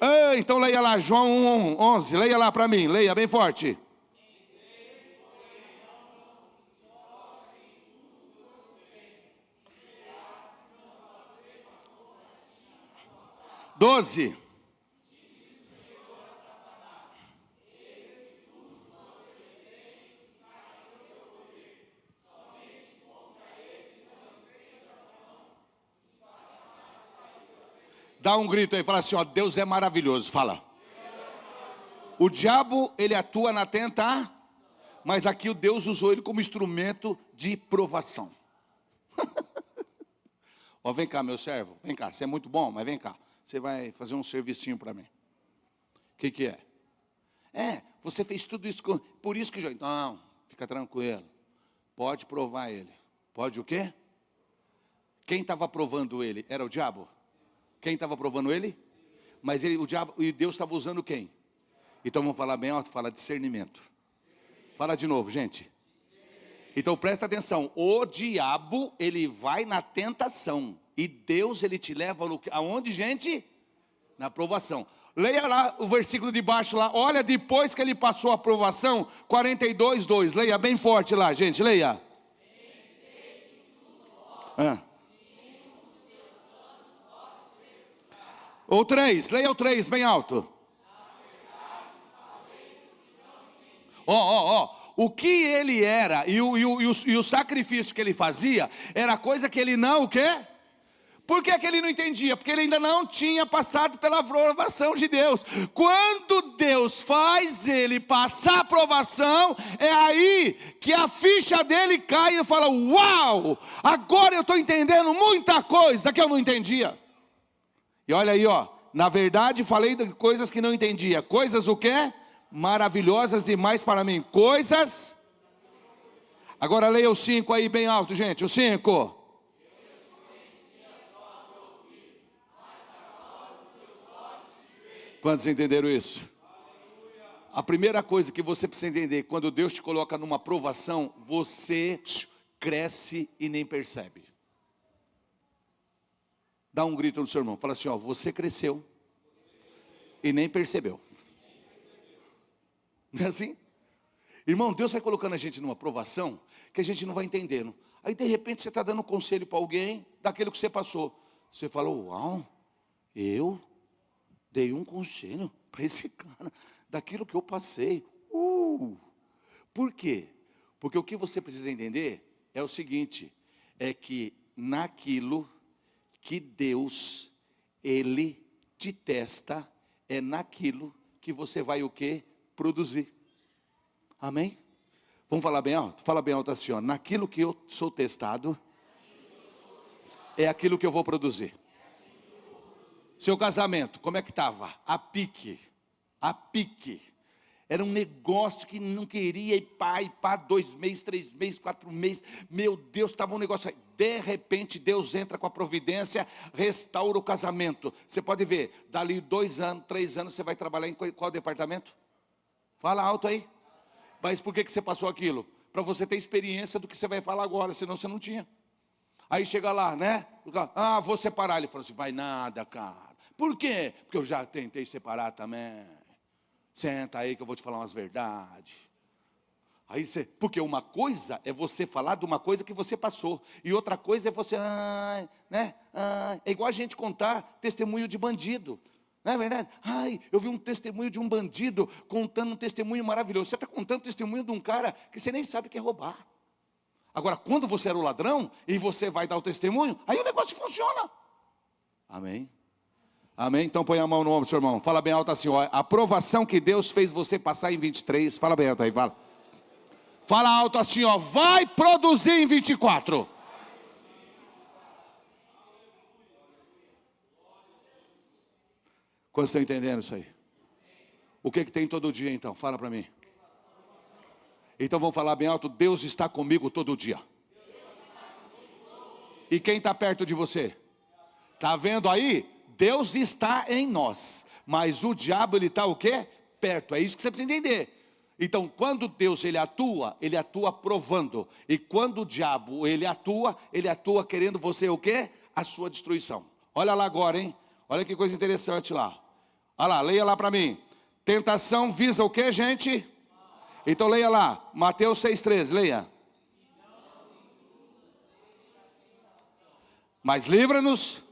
Ah, então leia lá, João 1:11, leia lá para mim, leia bem forte. 12. Dá um grito aí, fala assim, ó, Deus é maravilhoso, fala. O diabo, ele atua na tenta, mas aqui o Deus usou ele como instrumento de provação. Ó, vem cá, meu servo, vem cá, você é muito bom, mas vem cá. Você vai fazer um servicinho para mim. O que é? Você fez tudo isso, por isso que... Não, fica tranquilo. Pode provar ele. Pode o quê? Quem estava provando ele? Era o diabo? Quem estava provando ele? Mas o diabo e Deus estava usando quem? Então vamos falar bem alto, fala discernimento. Fala de novo, gente. Então presta atenção, o diabo, ele vai na tentação. E Deus, ele te leva aonde, gente? Na provação. Leia lá o versículo de baixo lá. Olha, depois que ele passou a provação, 42:2. Leia bem forte lá, gente, leia. O 3, leia o 3 bem alto. O que ele era e o sacrifício que ele fazia era coisa que ele não, o quê? Por que ele não entendia? Porque ele ainda não tinha passado pela aprovação de Deus. Quando Deus faz ele passar a aprovação, é aí que a ficha dele cai e fala, uau, agora eu estou entendendo muita coisa que eu não entendia. E olha aí, ó, na verdade falei de coisas que não entendia. Coisas o quê? Maravilhosas demais para mim. Coisas... Agora leia o 5 aí bem alto, gente, o 5. Quantos entenderam isso? A primeira coisa que você precisa entender, quando Deus te coloca numa provação, você cresce e nem percebe. Dá um grito no seu irmão, fala assim, ó, você cresceu e nem percebeu. Não é assim? Irmão, Deus vai colocando a gente numa provação que a gente não vai entendendo. Aí de repente você está dando um conselho para alguém daquilo que você passou. Você fala, uau, eu dei um conselho para esse cara, daquilo que eu passei. Por quê? Porque o que você precisa entender é o seguinte, é que naquilo que Deus, Ele te testa, é naquilo que você vai o quê? Produzir. Amém? Vamos falar bem alto? Fala bem alto assim, ó, naquilo que eu sou testado, é aquilo que eu vou produzir. Seu casamento, como é que estava? A pique. Era um negócio que não queria ir pá, 2 meses, 3 meses, 4 meses. Meu Deus, estava um negócio aí. De repente, Deus entra com a providência, restaura o casamento. Você pode ver, dali 2 anos, 3 anos, você vai trabalhar em qual departamento? Fala alto aí. Mas por que você passou aquilo? Para você ter experiência do que você vai falar agora, senão você não tinha. Aí chega lá, né? Vou separar. Ele falou assim, vai nada, cara. Por quê? Porque eu já tentei separar também. Senta aí que eu vou te falar umas verdades. Aí porque uma coisa é você falar de uma coisa que você passou. E outra coisa é você, né? É igual a gente contar testemunho de bandido. Não é verdade? Eu vi um testemunho de um bandido contando um testemunho maravilhoso. Você está contando o testemunho de um cara que você nem sabe que é roubar. Agora, quando você era o ladrão e você vai dar o testemunho, aí o negócio funciona. Amém? Amém? Então põe a mão no ombro do seu irmão. Fala bem alto assim, ó, a aprovação que Deus fez você passar em 23. Fala bem alto aí, fala. Fala alto assim, ó, vai produzir em 24. Quantos estão entendendo isso aí? O que tem todo dia então? Fala para mim. Então vamos falar bem alto, Deus está comigo todo dia. E quem está perto de você? Está vendo aí? Deus está em nós, mas o diabo ele está o quê? Perto, é isso que você precisa entender. Então quando Deus ele atua provando. E quando o diabo ele atua querendo você o quê? A sua destruição. Olha lá agora, hein? Olha que coisa interessante lá. Olha lá, leia lá para mim. Tentação visa o que, gente? Então leia lá, Mateus 6,13, leia. Mas livra-nos.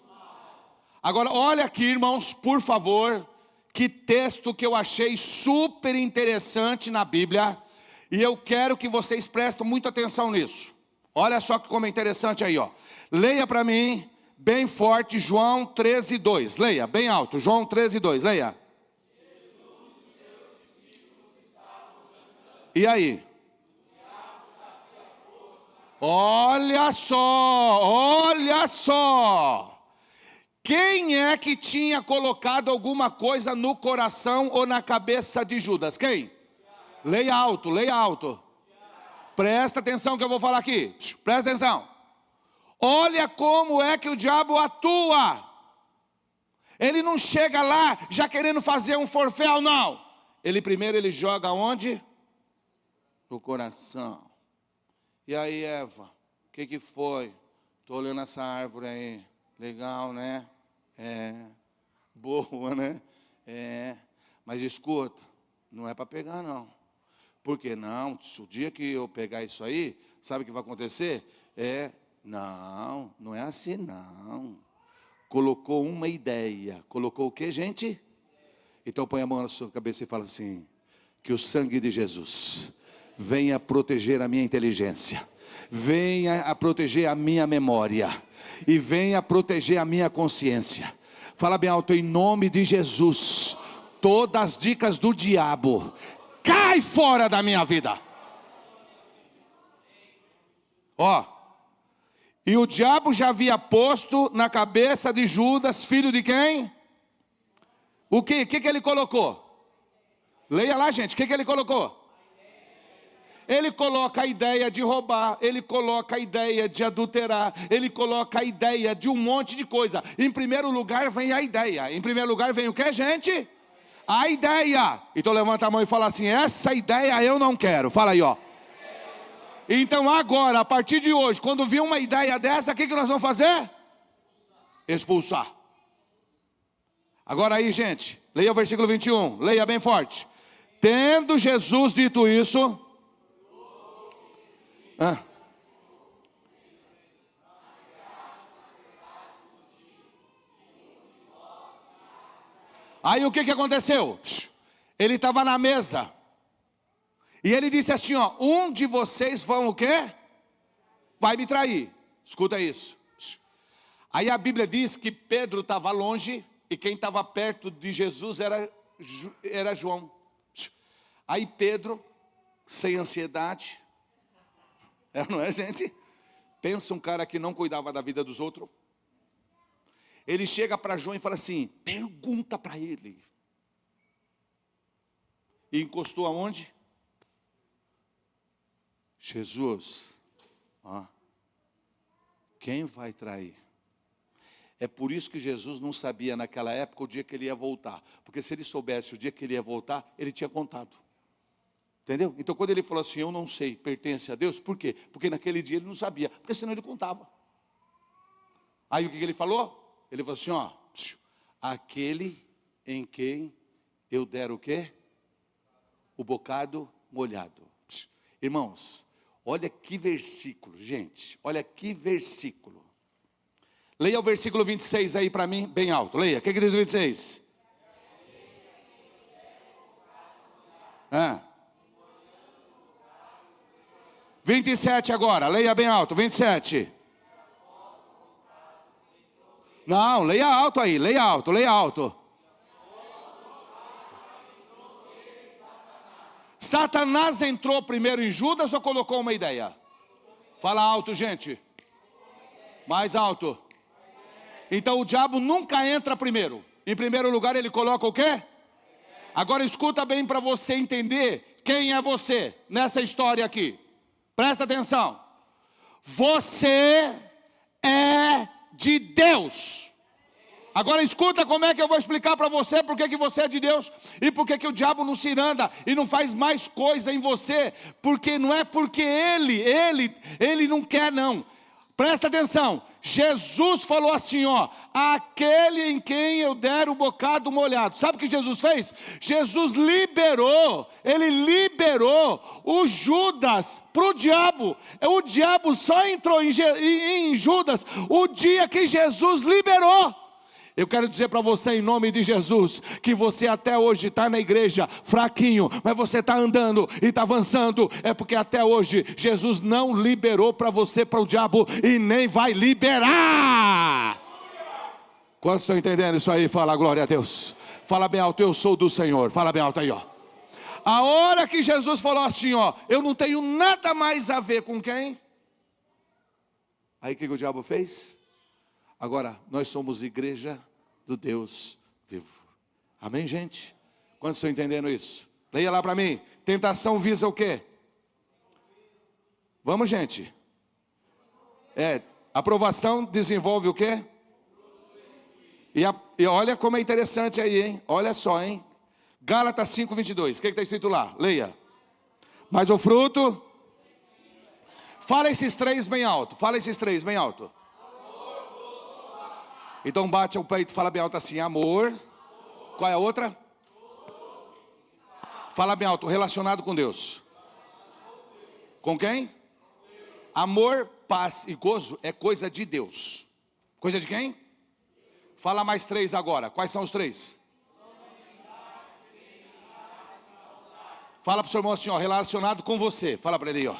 Agora, olha aqui, irmãos, por favor, que texto que eu achei super interessante na Bíblia, e eu quero que vocês prestem muita atenção nisso. Olha só como é interessante aí, ó. Leia para mim, bem forte, João 13:2. Leia, bem alto, João 13:2, leia. E aí? Olha só, olha só. Quem é que tinha colocado alguma coisa no coração ou na cabeça de Judas? Quem? Leia alto, leia alto. Presta atenção que eu vou falar aqui. Presta atenção. Olha como é que o diabo atua. Ele não chega lá já querendo fazer um forféu, não. Ele joga onde? No coração. E aí, Eva, o que foi? Estou olhando essa árvore aí. Legal, né? Boa, né? Mas escuta, não é para pegar, não. Por que não? Se o dia que eu pegar isso aí, sabe o que vai acontecer? Não é assim, não. Colocou uma ideia. Colocou o que, gente? Então põe a mão na sua cabeça e fala assim: que o sangue de Jesus venha proteger a minha inteligência, venha a proteger a minha memória, e venha proteger a minha consciência. Fala bem alto, em nome de Jesus, todas as dicas do diabo, cai fora da minha vida. Ó, e o diabo já havia posto na cabeça de Judas, filho de quem? O que ele colocou? Leia lá, gente, o que ele colocou? Ele coloca a ideia de roubar, ele coloca a ideia de adulterar, ele coloca a ideia de um monte de coisa. Em primeiro lugar vem a ideia. Em primeiro lugar vem o que, gente? A ideia. Então levanta a mão e fala assim: essa ideia eu não quero. Fala aí, ó. Então agora, a partir de hoje, quando vir uma ideia dessa, o que nós vamos fazer? Expulsar. Agora aí, gente, leia o versículo 21, leia bem forte. Tendo Jesus dito isso... Aí o que aconteceu? Ele estava na mesa. E ele disse assim, ó: um de vocês vão o quê? Vai me trair. Escuta isso. Aí a Bíblia diz que Pedro estava longe e quem estava perto de Jesus era João. Aí Pedro, sem ansiedade, não é, gente? Pensa um cara que não cuidava da vida dos outros. Ele chega para João e fala assim: pergunta para ele. E encostou aonde? Jesus, quem vai trair? É por isso que Jesus não sabia naquela época o dia que ele ia voltar. Porque se ele soubesse o dia que ele ia voltar, ele tinha contado. Entendeu? Então quando ele falou assim: eu não sei, pertence a Deus. Por quê? Porque naquele dia ele não sabia, porque senão ele contava. Aí o que ele falou? Ele falou assim, ó: aquele em quem eu der o quê? O bocado molhado. Irmãos, olha que versículo, gente. Olha que versículo. Leia o versículo 26 aí para mim, bem alto. Leia, o que diz o 26? 27 agora, leia bem alto, 27. Não, leia alto aí, leia alto, leia alto. Satanás entrou primeiro em Judas ou colocou uma ideia? Fala alto, gente. Mais alto. Então o diabo nunca entra primeiro. Em primeiro lugar ele coloca o quê? Agora escuta bem para você entender quem é você nessa história aqui. Presta atenção. Você é de Deus. Agora escuta como é que eu vou explicar para você por que você é de Deus e por que o diabo não se anda e não faz mais coisa em você. Porque não é porque ele não quer, não. Presta atenção. Jesus falou assim, ó, aquele em quem eu der o bocado molhado. Sabe o que Jesus fez? Jesus liberou, ele liberou o Judas para o diabo. O diabo só entrou em Judas o dia que Jesus liberou. Eu quero dizer para você em nome de Jesus, que você até hoje está na igreja fraquinho, mas você está andando e está avançando, é porque até hoje Jesus não liberou para você, para o diabo, e nem vai liberar. Quantos estão entendendo isso aí? Fala glória a Deus. Fala bem alto, eu sou do Senhor. Fala bem alto aí, ó. A hora que Jesus falou assim, ó, eu não tenho nada mais a ver com quem? Aí o que o diabo fez? Agora, nós somos igreja do Deus vivo. Amém, gente? Quantos estão entendendo isso? Leia lá para mim. Tentação visa o quê? Vamos, gente. Aprovação desenvolve o quê? E olha como é interessante aí, hein? Olha só, hein? Gálatas 5:22. O que está escrito lá? Leia. Mas o fruto... Fala esses três bem alto. Fala esses três bem alto. Então bate o peito, fala bem alto assim, amor. Qual é a outra? Fala bem alto, relacionado com Deus. Com quem? Amor, paz e gozo é coisa de Deus. Coisa de quem? Fala mais três agora. Quais são os três? Fala para o seu irmão assim, ó, relacionado com você. Fala para ele aí, ó.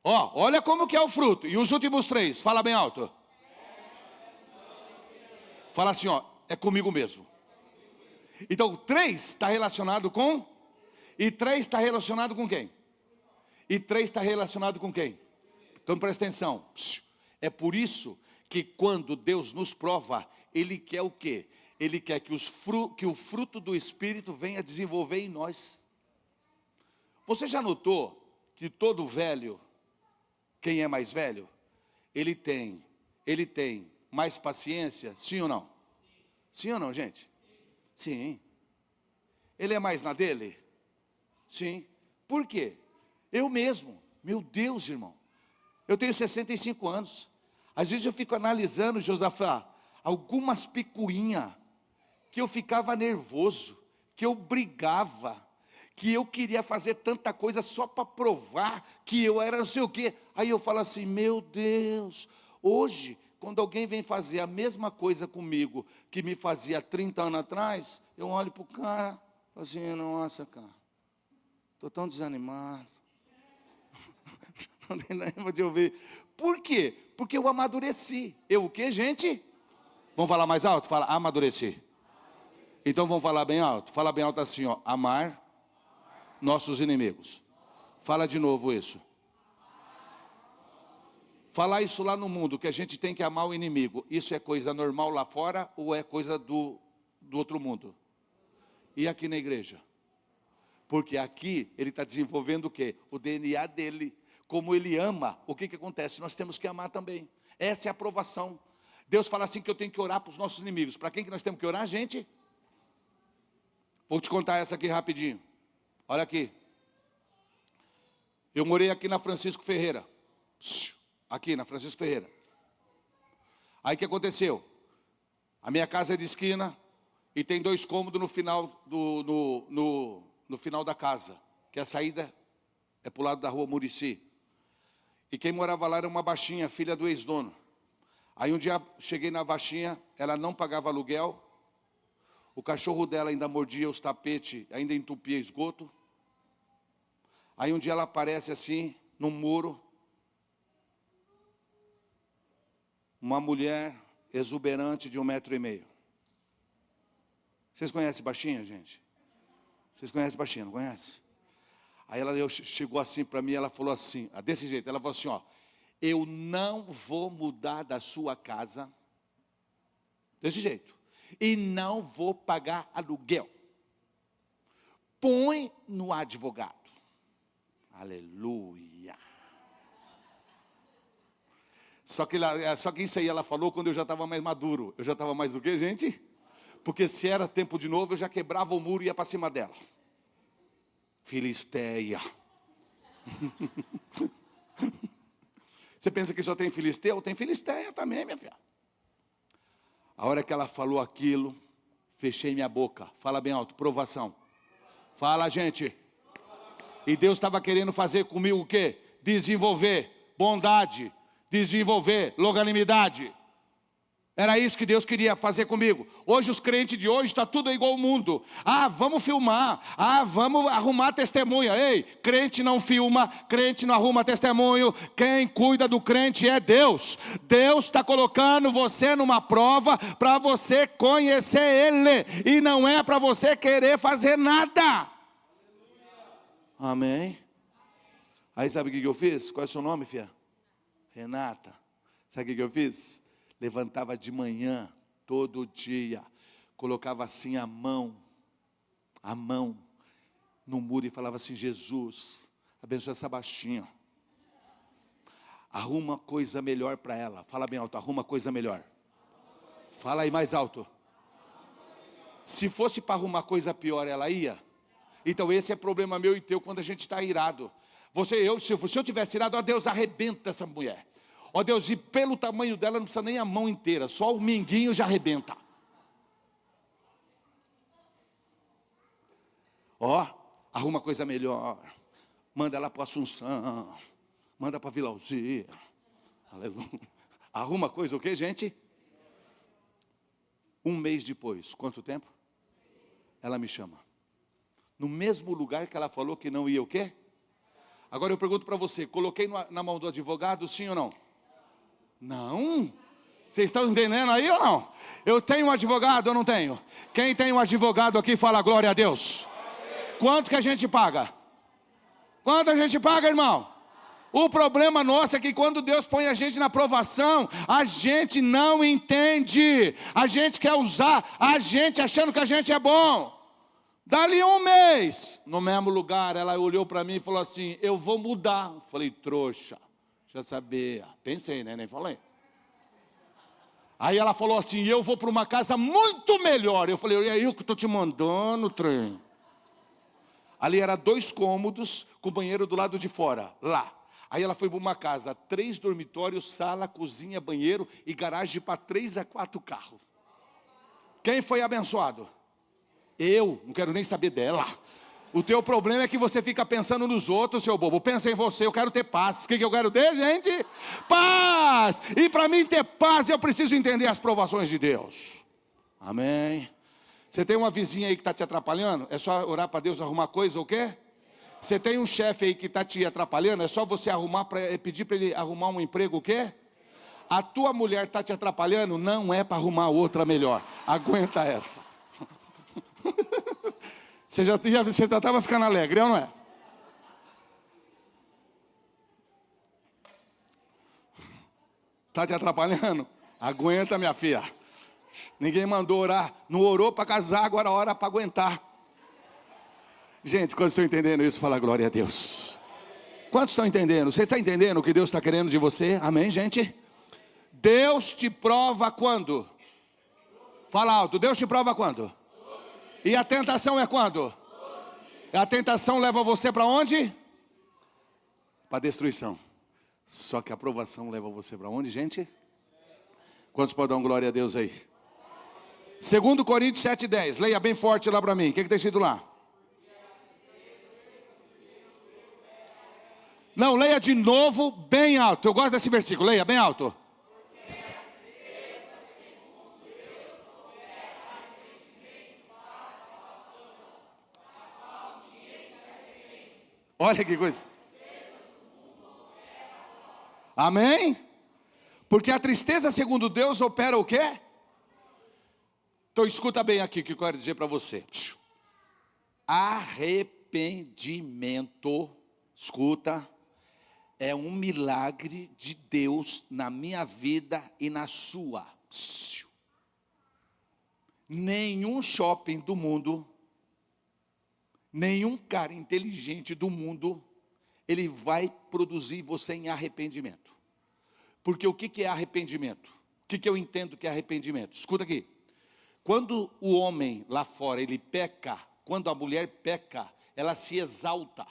Ó, olha como que é o fruto. E os últimos três, fala bem alto. Fala assim, ó, é comigo mesmo. Então, 3 está relacionado com... E 3 está relacionado com quem? E 3 está relacionado com quem? Então, presta atenção. É por isso que quando Deus nos prova, Ele quer o quê? Ele quer que o fruto do Espírito venha desenvolver em nós. Você já notou que todo velho, quem é mais velho, ele tem mais paciência, sim ou não? Sim ou não, gente? Sim. Ele é mais na dele? Sim. Por quê? Eu mesmo, meu Deus, irmão, eu tenho 65 anos, às vezes eu fico analisando, Josafá, algumas picuinhas, que eu ficava nervoso, que eu brigava, que eu queria fazer tanta coisa só para provar que eu era não sei o quê. Aí eu falo assim, meu Deus, hoje, quando alguém vem fazer a mesma coisa comigo que me fazia 30 anos atrás, eu olho para o cara, assim, nossa, cara, estou tão desanimado. Não tem nada de ouvir. Por quê? Porque eu amadureci. Eu o quê, gente? Vamos falar mais alto? Fala, amadureci. Então vamos falar bem alto. Fala bem alto assim, ó, amar nossos inimigos. Fala de novo isso. Falar isso lá no mundo, que a gente tem que amar o inimigo. Isso é coisa normal lá fora ou é coisa do outro mundo? E aqui na igreja? Porque aqui ele está desenvolvendo o quê? O DNA dele. Como ele ama, o que acontece? Nós temos que amar também. Essa é a aprovação. Deus fala assim que eu tenho que orar para os nossos inimigos. Para quem que nós temos que orar, gente? Vou te contar essa aqui rapidinho. Olha aqui. Eu morei aqui na Francisco Ferreira. Aqui na Francisco Ferreira. Aí o que aconteceu? A minha casa é de esquina e tem 2 cômodos no final no final da casa, que a saída é para o lado da rua Murici. E quem morava lá era uma baixinha, filha do ex-dono. Aí um dia cheguei na baixinha, ela não pagava aluguel, o cachorro dela ainda mordia os tapetes, ainda entupia esgoto. Aí um dia ela aparece assim, num muro, uma mulher exuberante de 1,5 metro. Vocês conhecem baixinha, gente? Vocês conhecem baixinha, não conhecem? Aí ela chegou assim para mim, ela falou assim, desse jeito, ela falou assim, ó, eu não vou mudar da sua casa, desse jeito, e não vou pagar aluguel. Põe no advogado. Aleluia. Só que isso aí ela falou quando eu já estava mais maduro. Eu já estava mais o quê, gente? Porque se era tempo de novo, eu já quebrava o muro e ia para cima dela. Filisteia. Você pensa que só tem filisteu? Tem filisteia também, minha filha. A hora que ela falou aquilo, fechei minha boca. Fala bem alto, provação. Fala, gente. E Deus estava querendo fazer comigo o quê? Desenvolver bondade, desenvolver longanimidade. Era isso que Deus queria fazer comigo. Hoje os crentes de hoje está tudo igual ao mundo. Ah, vamos filmar. Ah, vamos arrumar testemunha. Ei, crente não filma, crente não arruma testemunho. Quem cuida do crente é Deus. Deus está colocando você numa prova para você conhecer Ele. E não é para você querer fazer nada. Amém. Aí sabe o que eu fiz? Qual é o seu nome, filha? Renata. Sabe o que eu fiz? Levantava de manhã, todo dia, colocava assim a mão no muro e falava assim: Jesus, abençoa essa baixinha. Arruma coisa melhor para ela. Fala bem alto, arruma coisa melhor. Fala aí mais alto. Se fosse para arrumar coisa pior, ela ia. Então esse é problema meu e teu quando a gente está irado. Se eu tivesse irado, ó Deus, arrebenta essa mulher. Ó Deus, e pelo tamanho dela não precisa nem a mão inteira, só o minguinho já arrebenta. Ó, arruma coisa melhor. Manda ela para Assunção, manda para Vila Alzira. Aleluia. Arruma coisa o quê, gente? Um mês depois, quanto tempo? Ela me chama. No mesmo lugar que ela falou que não ia o quê? Agora eu pergunto para você, coloquei na mão do advogado, sim ou não? Não. Vocês estão entendendo aí ou não? Eu tenho um advogado ou não tenho? Quem tem um advogado aqui fala glória a Deus. Quanto que a gente paga? Quanto a gente paga, irmão? O problema nosso é que quando Deus põe a gente na provação, a gente não entende. A gente quer usar a gente achando que a gente é bom. Dali um mês, no mesmo lugar, ela olhou para mim e falou assim: eu vou mudar. Eu falei: trouxa, já sabia. Pensei, né? Nem falei. Aí ela falou assim: eu vou para uma casa muito melhor. Eu falei: e aí, eu que estou te mandando, trem. Ali era 2 cômodos, com banheiro do lado de fora, lá. Aí ela foi para uma casa, 3 dormitórios, sala, cozinha, banheiro e garagem para 3 a 4 carros. Quem foi abençoado? Eu, não quero nem saber dela. O teu problema é que você fica pensando nos outros, seu bobo. Pensa em você, eu quero ter paz. O que eu quero ter, gente? Paz! E para mim ter paz, eu preciso entender as provações de Deus. Amém. Você tem uma vizinha aí que está te atrapalhando? É só orar para Deus arrumar coisa ou quê? Você tem um chefe aí que está te atrapalhando? É só você pedir para ele arrumar um emprego o quê? A tua mulher está te atrapalhando? Não é para arrumar outra melhor. Aguenta essa. Você já estava ficando alegre, ou não é? Está te atrapalhando? Aguenta, minha filha. Ninguém mandou orar. Não orou para casar, agora ora para aguentar. Gente, quando estão entendendo isso, fala glória a Deus. Quantos estão entendendo? Você está entendendo o que Deus está querendo de você? Amém, gente? Deus te prova quando? Fala alto, Deus te prova quando? E a tentação é quando? A tentação leva você para onde? Para destruição. Só que a aprovação leva você para onde, gente? Quantos podem dar glória a Deus aí? 2 Coríntios 7,10. Leia bem forte lá para mim. O que está escrito lá? Não, leia de novo bem alto. Eu gosto desse versículo. Leia bem alto. Olha que coisa. Amém? Porque a tristeza segundo Deus opera o quê? Então escuta bem aqui o que eu quero dizer para você. Arrependimento, escuta, é um milagre de Deus na minha vida e na sua. Nenhum shopping do mundo, nenhum cara inteligente do mundo, ele vai produzir você em arrependimento. Porque o que é arrependimento? O que eu entendo que é arrependimento? Escuta aqui. Quando o homem lá fora, ele peca, quando a mulher peca, ela se exalta.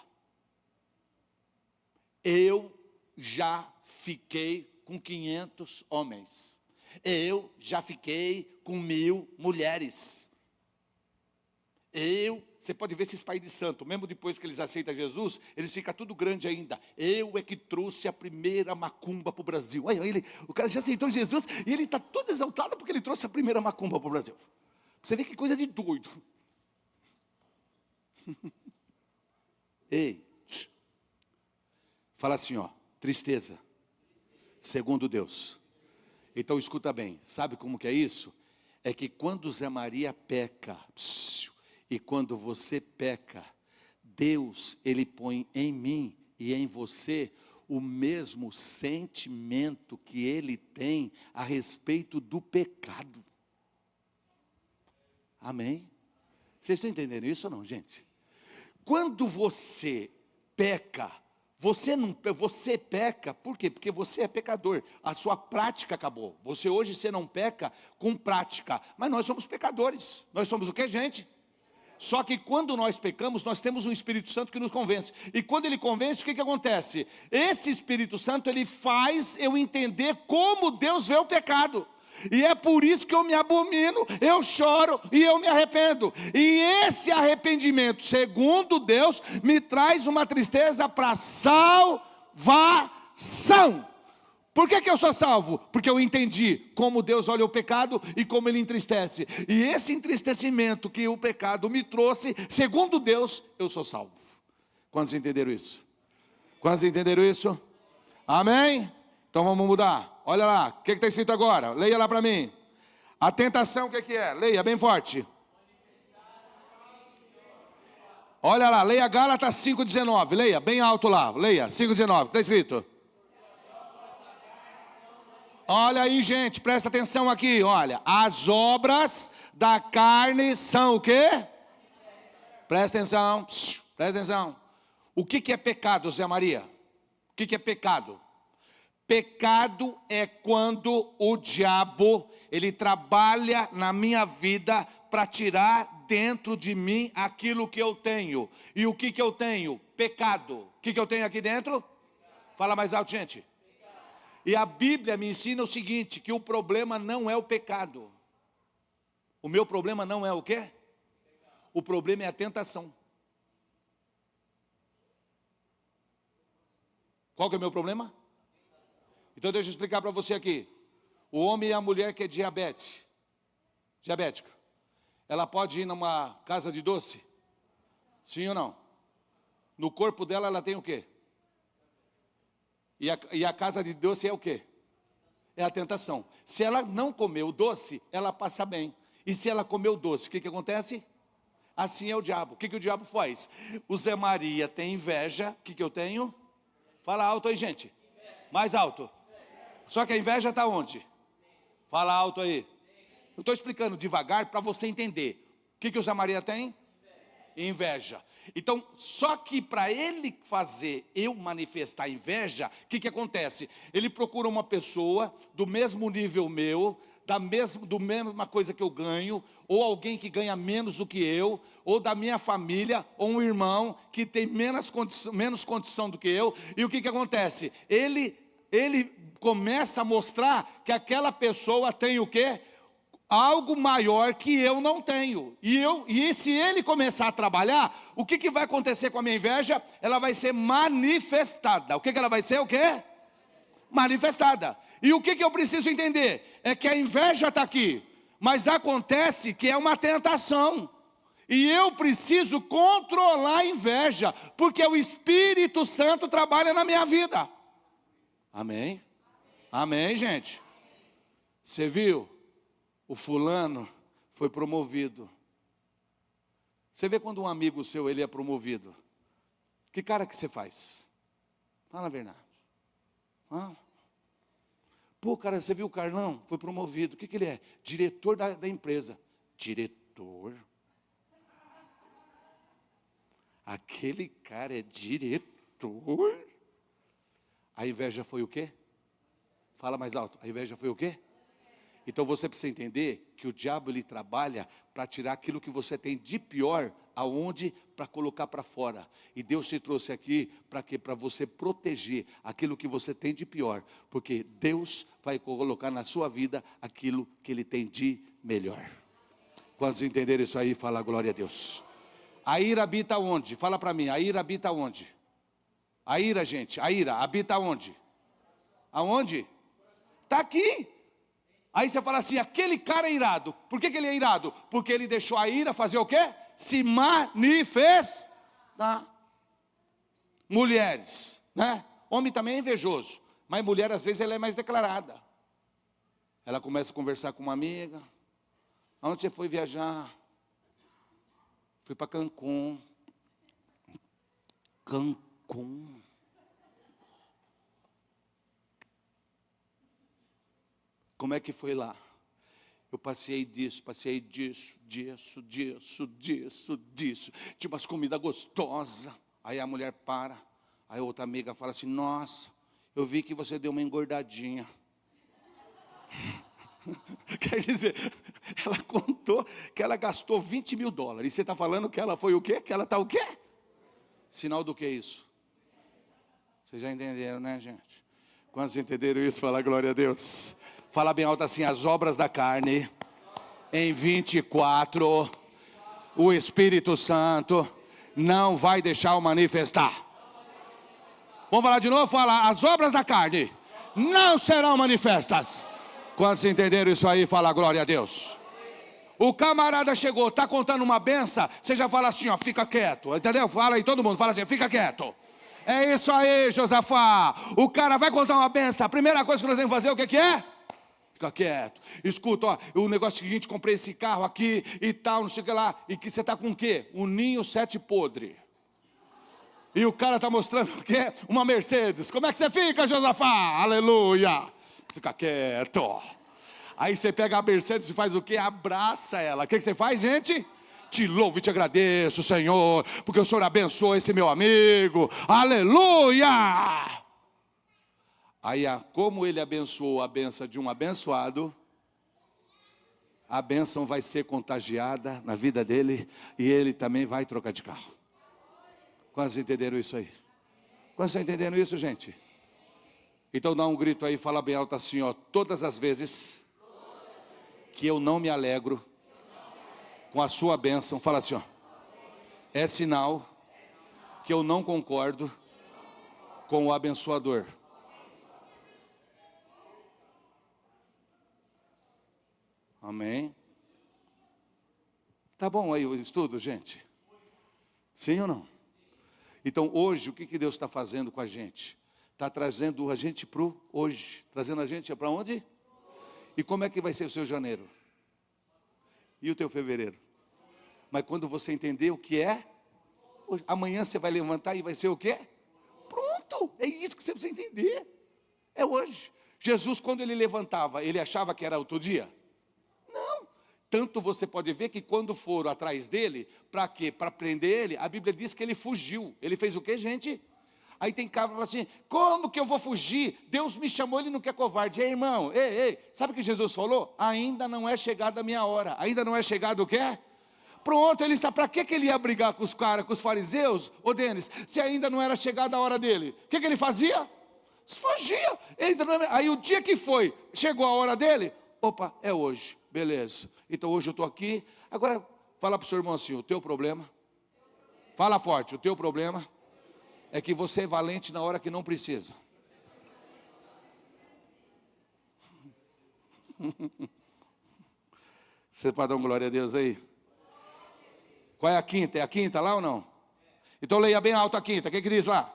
Eu já fiquei com 500 homens. Eu já fiquei com 1000 mulheres. Você pode ver esses pais de santo, mesmo depois que eles aceitam Jesus, eles ficam tudo grande ainda. Eu é que trouxe a primeira macumba para o Brasil. Aí, o cara já aceitou Jesus e ele está todo exaltado porque ele trouxe a primeira macumba para o Brasil. Você vê que coisa de doido. Ei, fala assim, ó, tristeza, segundo Deus. Então escuta bem, sabe como que é isso? É que quando Zé Maria peca, e quando você peca, Deus, Ele põe em mim e em você o mesmo sentimento que Ele tem a respeito do pecado. Amém? Vocês estão entendendo isso ou não, gente? Quando você peca, você peca, por quê? Porque você é pecador, a sua prática acabou. Você não peca com prática, mas nós somos pecadores. Nós somos o que, gente? Só que quando nós pecamos, nós temos um Espírito Santo que nos convence. E quando ele convence, o que acontece? Esse Espírito Santo, ele faz eu entender como Deus vê o pecado. E é por isso que eu me abomino, eu choro e eu me arrependo. E esse arrependimento, segundo Deus, me traz uma tristeza para salvação. Por que eu sou salvo? Porque eu entendi como Deus olha o pecado e como Ele entristece. E esse entristecimento que o pecado me trouxe, segundo Deus, eu sou salvo. Quantos entenderam isso? Quantos entenderam isso? Amém? Então vamos mudar. Olha lá, o que está escrito agora? Leia lá para mim. A tentação, o que é? Leia bem forte. Olha lá, leia Gálatas 5,19. Leia bem alto lá. Leia 5,19. Está escrito. Olha aí, gente, presta atenção aqui, olha. As obras da carne são o quê? Presta atenção, presta atenção. O que é pecado, Zé Maria? O que é pecado? Pecado é quando o diabo, ele trabalha na minha vida para tirar dentro de mim aquilo que eu tenho. E o que eu tenho? Pecado. O que eu tenho aqui dentro? Fala mais alto, gente. E a Bíblia me ensina o seguinte, que o problema não é o pecado. O meu problema não é o quê? O problema é a tentação. Qual que é o meu problema? Então deixa eu explicar para você aqui. O homem e a mulher que é diabética, ela pode ir numa casa de doce? Sim ou não? No corpo dela ela tem o quê? E a casa de doce é o quê? É a tentação. Se ela não comer o doce, ela passa bem. E se ela comer o doce, o que acontece? Assim é o diabo. O que o diabo faz? O Zé Maria tem inveja. O que eu tenho? Fala alto aí, gente. Mais alto. Só que a inveja está onde? Fala alto aí. Eu estou explicando devagar para você entender. O que o Zé Maria tem? Inveja. Então, só que para ele fazer eu manifestar inveja, o que acontece? Ele procura uma pessoa do mesmo nível meu, do mesma coisa que eu ganho, ou alguém que ganha menos do que eu, ou da minha família, ou um irmão que tem menos condição do que eu, e o que acontece? Ele começa a mostrar que aquela pessoa tem o quê? Algo maior que eu não tenho. E se ele começar a trabalhar, o que vai acontecer com a minha inveja? Ela vai ser manifestada. O que ela vai ser? O quê? Manifestada. E o que eu preciso entender? É que a inveja está aqui, mas acontece que é uma tentação. E eu preciso controlar a inveja, porque o Espírito Santo trabalha na minha vida. Amém? Amém, gente? Você viu? O fulano foi promovido. Você vê quando um amigo seu, ele é promovido. Que cara que você faz? Fala a verdade. Pô, cara, você viu o Carlão? Foi promovido. O que ele é? Diretor da empresa. Diretor? Aquele cara é diretor? A inveja foi o quê? Fala mais alto. A inveja foi o quê? Então você precisa entender que o diabo ele trabalha para tirar aquilo que você tem de pior Aonde? Para colocar para fora. E Deus te trouxe aqui para quê? Para você proteger aquilo que você tem de pior. Porque Deus vai colocar na sua vida aquilo que Ele tem de melhor. Quantos entenderam isso aí? Fala glória a Deus. A ira habita onde? Fala para mim, a ira habita onde? A ira, gente, a ira habita onde? Aonde? Está aqui. Aí você fala assim, aquele cara é irado. Por que ele é irado? Porque ele deixou a ira fazer o quê? Se manifestar. Mulheres, né? Homem também é invejoso, mas mulher às vezes ela é mais declarada. Ela começa a conversar com uma amiga. Aonde você foi viajar? Fui para Cancún. Cancún. Como é que foi lá? Eu passei disso. Tinha umas comidas gostosas. Aí a mulher para. Aí a outra amiga fala assim, nossa, eu vi que você deu uma engordadinha. Quer dizer, ela contou que ela gastou $20 mil. E você está falando que ela foi o quê? Que ela está o quê? Sinal do que é isso? Vocês já entenderam, né, gente? Quantos entenderam isso? Fala glória a Deus. Fala bem alto assim, as obras da carne, em 24, o Espírito Santo não vai deixar o manifestar. Vamos falar de novo? Fala, as obras da carne não serão manifestas. Quantos entenderam isso aí? Fala glória a Deus. O camarada chegou, está contando uma benção, você já fala assim, ó, fica quieto, entendeu? Fala aí, todo mundo fala assim, fica quieto. É isso aí, Josafá. O cara vai contar uma benção, a primeira coisa que nós temos que fazer, o que é? Fica quieto. Escuta, ó, o negócio seguinte, comprei esse carro aqui e tal, não sei o que lá. E que você está com o quê? Um ninho 7 podre. E o cara está mostrando o quê? Uma Mercedes. Como é que você fica, Josafá? Aleluia. Fica quieto. Aí você pega a Mercedes e faz o quê? Abraça ela. O que você faz, gente? Te louvo e te agradeço, Senhor, porque o Senhor abençoa esse meu amigo. Aleluia! Aí, como ele abençoou a benção de um abençoado, a bênção vai ser contagiada na vida dele e ele também vai trocar de carro. Quantos entenderam isso aí? Quantos entenderam isso, gente? Então dá um grito aí, fala bem alto assim, ó, todas as vezes que eu não me alegro com a sua bênção, fala assim, ó, é sinal que eu não concordo com o abençoador. Amém? Tá bom aí o estudo, gente? Sim ou não? Então hoje, o que Deus está fazendo com a gente? Está trazendo a gente para o hoje. Trazendo a gente para onde? E como é que vai ser o seu janeiro? E o teu fevereiro? Mas quando você entender o que é, hoje, amanhã você vai levantar e vai ser o quê? Pronto, é isso que você precisa entender. É hoje. Jesus, quando ele levantava, ele achava que era outro dia? Não. Tanto você pode ver que quando foram atrás dele, para quê? Para prender ele, a Bíblia diz que ele fugiu. Ele fez o quê, gente? Aí tem cara que fala assim, como que eu vou fugir? Deus me chamou, ele não quer covarde. Ei, irmão, ei, sabe o que Jesus falou? Ainda não é chegada a minha hora. Ainda não é chegado o quê? Pronto, ele sabe, para que ele ia brigar com os caras, com os fariseus? Ô Denis, se ainda não era chegada a hora dele. O que ele fazia? Fugia. Aí o dia que foi, chegou a hora dele, opa, é hoje, beleza. Então hoje eu estou aqui, agora fala para o seu irmão assim, o teu problema, fala forte, o teu problema é que você é valente na hora que não precisa. Você pode dar uma glória a Deus aí? Qual é a quinta? É a quinta lá ou não? Então leia bem alto a quinta, o que diz lá?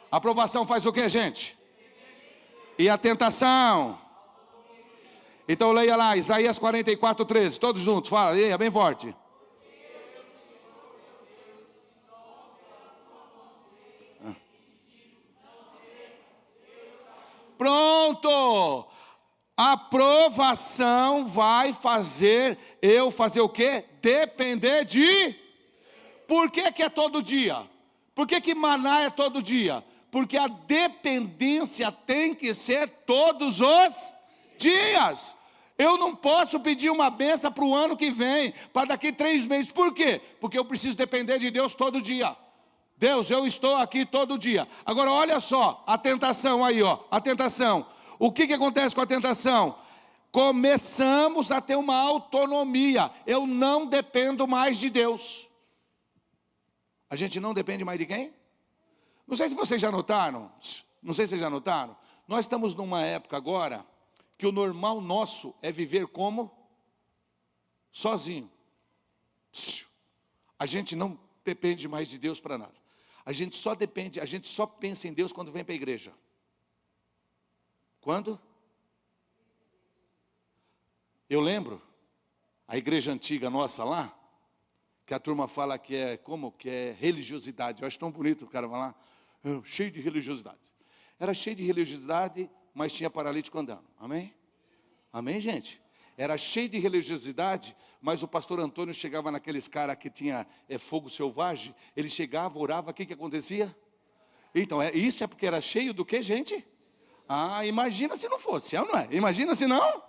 Aprovação faz o que, gente? E a tentação? Então leia lá, Isaías 44:13, todos juntos, fala, leia bem forte. Pronto! A aprovação vai fazer eu fazer o quê? Depender de... Por que é todo dia? Por que maná é todo dia? Porque a dependência tem que ser todos os dias. Eu não posso pedir uma benção para o ano que vem, para daqui 3 meses. Por quê? Porque eu preciso depender de Deus todo dia. Deus, eu estou aqui todo dia. Agora olha só, a tentação aí, ó, a tentação. O que acontece com a tentação? Começamos a ter uma autonomia. Eu não dependo mais de Deus. A gente não depende mais de quem? Não sei se vocês já notaram. Não sei se vocês já notaram. Nós estamos numa época agora que o normal nosso é viver como? Sozinho. A gente não depende mais de Deus para nada. A gente só pensa em Deus quando vem para a igreja. Quando? Eu lembro, a igreja antiga nossa lá, que a turma fala que é, como? Que é religiosidade. Eu acho tão bonito o cara falar, cheio de religiosidade. Era cheio de religiosidade, mas tinha paralítico andando. Amém? Amém, gente? Era cheio de religiosidade, mas o pastor Antônio chegava naqueles caras que tinha fogo selvagem, ele chegava, orava, o que acontecia? Então, isso é porque era cheio do que, gente? Ah, imagina se não fosse, é ou não é? Imagina se não?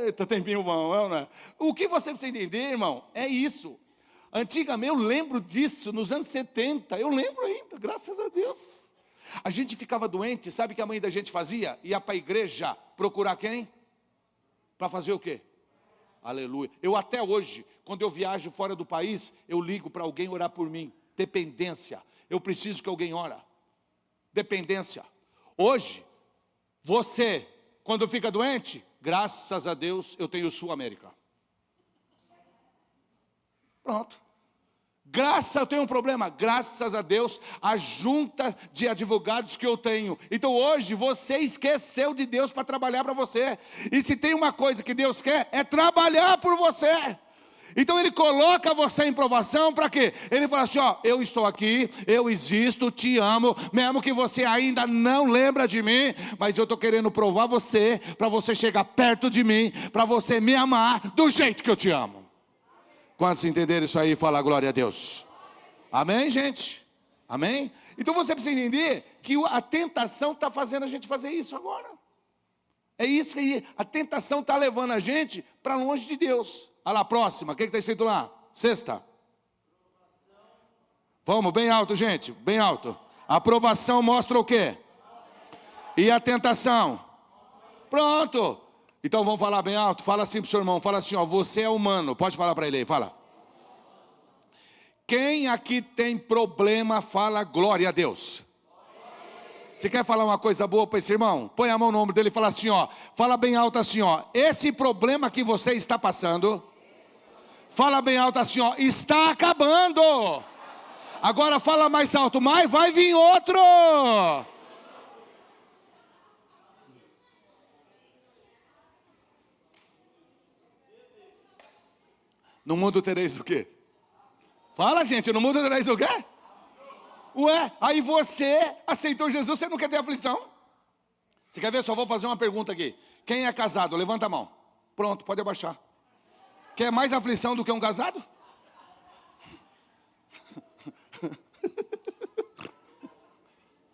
Eita, tempinho bom, é ou não é? O que você precisa entender, irmão, é isso. Antigamente, eu lembro disso, nos anos 70, eu lembro ainda, graças a Deus. A gente ficava doente, sabe o que a mãe da gente fazia? Ia para a igreja procurar quem? Para fazer o quê? Aleluia. Eu até hoje, quando eu viajo fora do país, eu ligo para alguém orar por mim. Dependência. Eu preciso que alguém ore. Dependência. Hoje, você, quando fica doente, graças a Deus, eu tenho Sul América. Pronto. Eu tenho um problema, graças a Deus, a junta de advogados que eu tenho. Então hoje você esqueceu de Deus para trabalhar para você. E se tem uma coisa que Deus quer, é trabalhar por você. Então Ele coloca você em provação para quê? Ele fala assim, ó, eu estou aqui, eu existo, te amo, mesmo que você ainda não lembra de mim, mas eu estou querendo provar você, para você chegar perto de mim, para você me amar do jeito que eu te amo. Quantos entenderam isso aí, fala glória a Deus. Amém, gente? Amém? Então você precisa entender que a tentação está fazendo a gente fazer isso agora. É isso aí, a tentação está levando a gente para longe de Deus. Olha lá, próxima, o que está escrito lá? Sexta. Vamos, bem alto, gente, bem alto. A aprovação mostra o quê? E a tentação? Pronto. Então vamos falar bem alto, fala assim para o seu irmão, fala assim, ó, você é humano, pode falar para ele aí, fala. Quem aqui tem problema, fala glória a Deus. Você quer falar uma coisa boa para esse irmão? Põe a mão no ombro dele e fala assim, ó, fala bem alto assim, ó, esse problema que você está passando, fala bem alto assim, ó, está acabando. Agora fala mais alto, mas vai vir outro. No mundo tereis o quê? Fala, gente, no mundo tereis o quê? Ué, aí você aceitou Jesus, você não quer ter aflição? Você quer ver? Só vou fazer uma pergunta aqui. Quem é casado? Levanta a mão. Pronto, pode abaixar. Quer mais aflição do que um casado?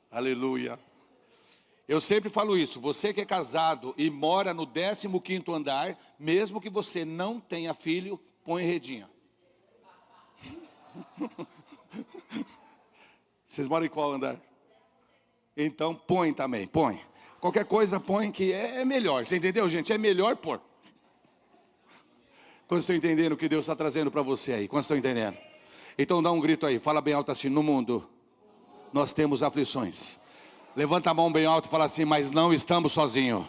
Aleluia. Eu sempre falo isso, você que é casado e mora no 15º andar, mesmo que você não tenha filho, põe redinha. Vocês moram em qual andar? Então põe também, põe. Qualquer coisa põe que é melhor. Você entendeu, gente? É melhor pôr. Quantos estão entendendo o que Deus está trazendo para você aí? Quantos estão entendendo? Então dá um grito aí, fala bem alto assim, no mundo nós temos aflições. Levanta a mão bem alto e fala assim, mas não estamos sozinhos.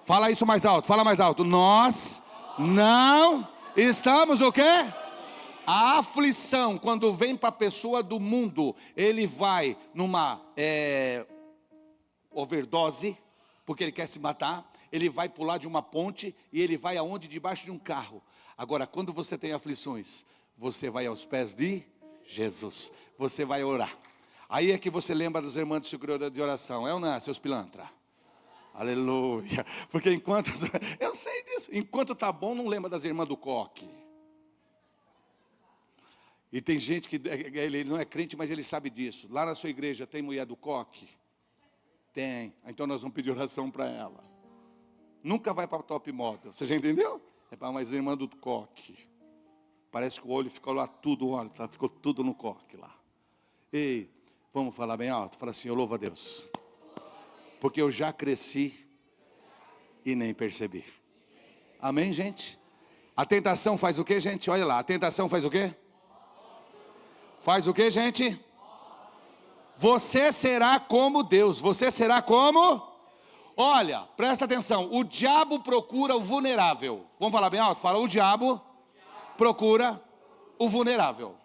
Fala isso mais alto, fala mais alto. Nós não estamos o quê? A aflição, quando vem para a pessoa do mundo, ele vai numa overdose, porque ele quer se matar, ele vai pular de uma ponte e ele vai aonde? Debaixo de um carro. Agora, quando você tem aflições, você vai aos pés de Jesus, você vai orar. Aí é que você lembra das irmãs de segura de oração, é ou não é, seus pilantra? Aleluia, porque enquanto, eu sei disso, enquanto está bom, não lembra das irmãs do coque. E tem gente que, ele não é crente, mas ele sabe disso. Lá na sua igreja tem mulher do coque? Tem, então nós vamos pedir oração para ela. nunca vai para top model. Você já entendeu? É para mais irmã do coque. Parece que o olho ficou lá tudo, olha, ficou tudo no coque lá. Ei, vamos falar bem alto? Fala assim, eu louvo a Deus. Porque eu já cresci e nem percebi. Amém, gente? A tentação faz o quê, gente? Olha lá, a tentação faz o quê? Faz o quê, gente? Você será como Deus. Você será como? Olha, presta atenção. O diabo procura o vulnerável. Vamos falar bem alto? Fala, o diabo procura o vulnerável.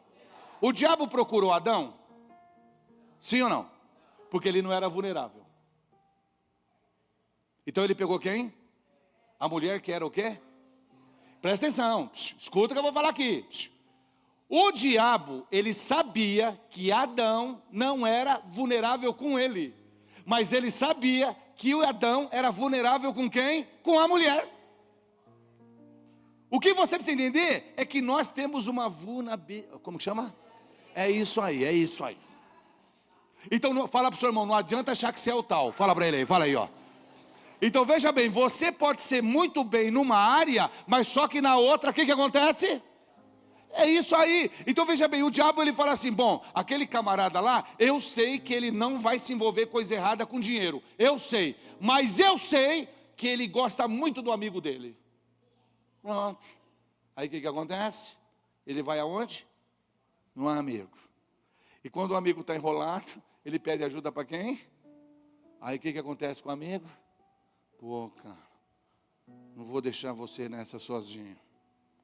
O diabo procurou Adão? Sim ou não? Porque ele não era vulnerável. Então ele pegou quem? A mulher que era o quê? Presta atenção, escuta o que eu vou falar aqui. O diabo, ele sabia que Adão não era vulnerável com ele. Mas ele sabia que o Adão era vulnerável com quem? Com a mulher. O que você precisa entender é que nós temos uma vulnerabilidade. Como que chama? É isso aí, é isso aí. Então fala para o seu irmão, não adianta achar que você é o tal. Fala para ele aí, fala aí, ó. Então veja bem, você pode ser muito bem numa área, mas só que na outra, o que acontece? É isso aí. Então veja bem, o diabo ele fala assim, bom, aquele camarada lá, eu sei que ele não vai se envolver coisa errada com dinheiro. Eu sei, mas eu sei que ele gosta muito do amigo dele. Pronto. Aí o que acontece? Ele vai aonde? No amigo. E quando o amigo está enrolado, ele pede ajuda para quem? Aí o que acontece com o amigo? Pô, cara, não vou deixar você nessa sozinho.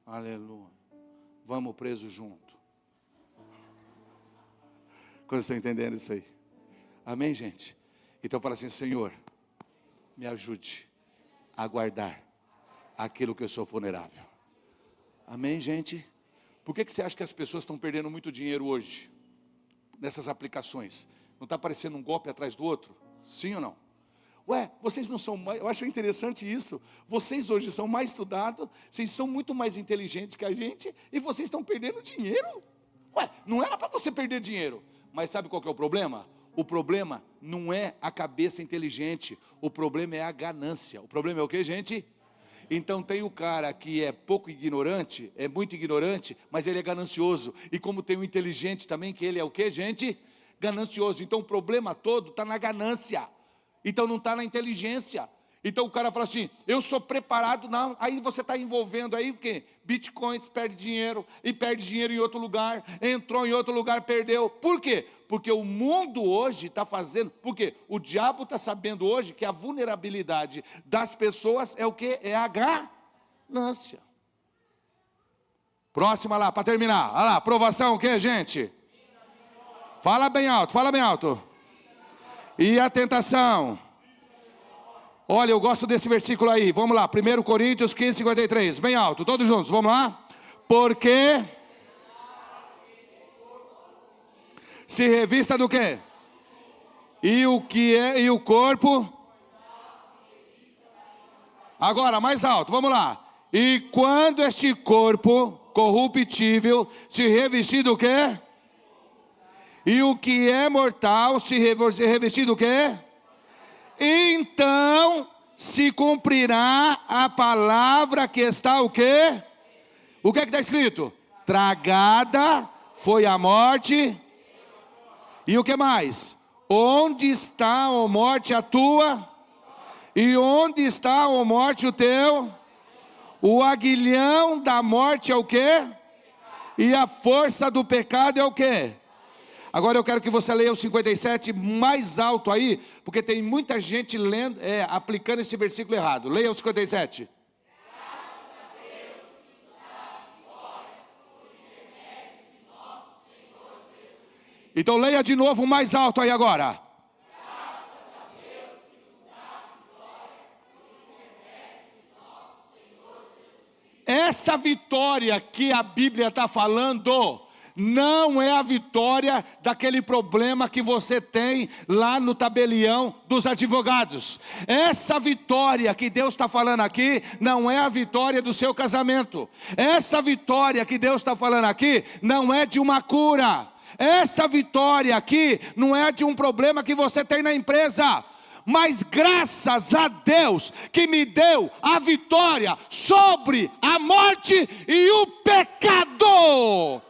Aleluia. Vamos preso junto. Quando estão entendendo isso aí? Amém, gente? Então fala assim, Senhor, me ajude a guardar aquilo que eu sou vulnerável. Amém, gente? Por que você acha que as pessoas estão perdendo muito dinheiro hoje? Nessas aplicações. Não está aparecendo um golpe atrás do outro? Sim ou não? Ué, vocês não são mais, eu acho interessante isso, vocês hoje são mais estudados, vocês são muito mais inteligentes que a gente, e vocês estão perdendo dinheiro. Ué, não era para você perder dinheiro, mas sabe qual que é o problema? O problema não é a cabeça inteligente, o problema é a ganância. O problema é o que, gente? Então tem o cara que é pouco ignorante, é muito ignorante, mas ele é ganancioso, e como tem o inteligente também, que ele é o que, gente? Ganancioso. Então o problema todo está na ganância. Então não está na inteligência. Então o cara fala assim, eu sou preparado, não. Aí você está envolvendo aí o quê? Bitcoins, perde dinheiro, e perde dinheiro em outro lugar, entrou em outro lugar, perdeu. Por quê? Porque o mundo hoje está fazendo, porque o diabo está sabendo hoje que a vulnerabilidade das pessoas é o quê? É a ganância. Próxima lá, para terminar. Olha lá, aprovação o quê, gente? Fala bem alto, fala bem alto. E a tentação? Olha, eu gosto desse versículo aí. Vamos lá, 1 Coríntios 15, 53. Bem alto, todos juntos, vamos lá? Porque se revista do quê? E o que é? E o corpo? Agora, mais alto, vamos lá. E quando este corpo corruptível se revestir do quê? E o que é mortal se revestir do quê? Então se cumprirá a palavra que está o quê? O que é que está escrito? Tragada foi a morte. E o que mais? Onde está, ó morte, a tua? E onde está, ó morte, o teu? O aguilhão da morte é o quê? E a força do pecado é o quê? Agora eu quero que você leia o 57 mais alto aí, porque tem muita gente lendo, aplicando esse versículo errado. Leia o 57. Então leia de novo mais alto aí agora. Essa vitória que a Bíblia está falando não é a vitória daquele problema que você tem lá no tabelião dos advogados. Essa vitória que Deus está falando aqui não é a vitória do seu casamento. Essa vitória que Deus está falando aqui não é de uma cura. Essa vitória aqui não é de um problema que você tem na empresa. mas graças a Deus que me deu a vitória sobre a morte e o pecado.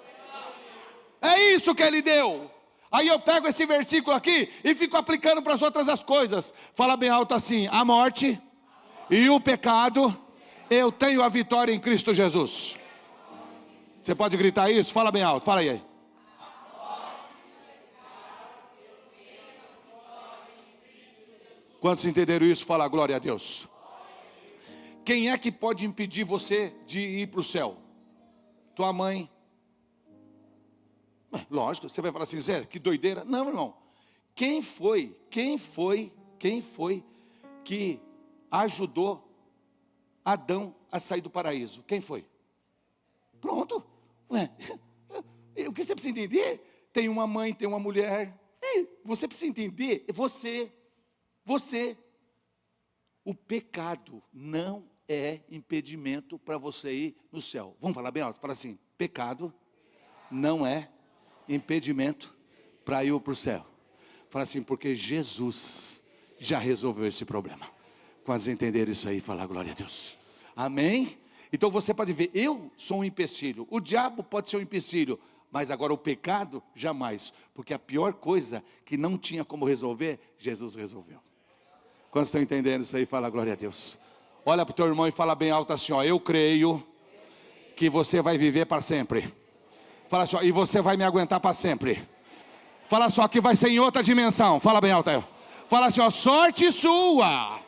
É isso que Ele deu. Aí eu pego esse versículo aqui e fico aplicando para as outras as coisas. Fala bem alto assim: a morte e o pecado, eu tenho a vitória em Cristo Jesus. Você pode gritar isso? Fala bem alto, fala aí. Quantos entenderam isso? Fala glória a Deus. Quem é que pode impedir você de ir para o céu? Tua mãe. Lógico, você vai falar assim, Zé, que doideira. Não, irmão. Quem foi que ajudou Adão a sair do paraíso? Quem foi? Pronto. Ué, o que você precisa entender? Tem uma mãe, tem uma mulher. Você precisa entender, você. O pecado não é impedimento para você ir no céu. Vamos falar bem alto? Fala assim, pecado não é impedimento para ir para o céu. Fala assim, porque Jesus já resolveu esse problema. Quase entenderam isso aí, falar glória a Deus. Amém? Então você pode ver, eu sou um empecilho, o diabo pode ser um empecilho, mas agora o pecado, jamais. Porque a pior coisa que não tinha como resolver, Jesus resolveu. Quantos estão entendendo isso aí, fala glória a Deus. Olha para o teu irmão e fala bem alto assim, ó, eu creio que você vai viver para sempre. Fala só, e você vai me aguentar para sempre. Fala só que vai ser em outra dimensão. Fala bem alto aí. Fala assim, ó, sorte sua.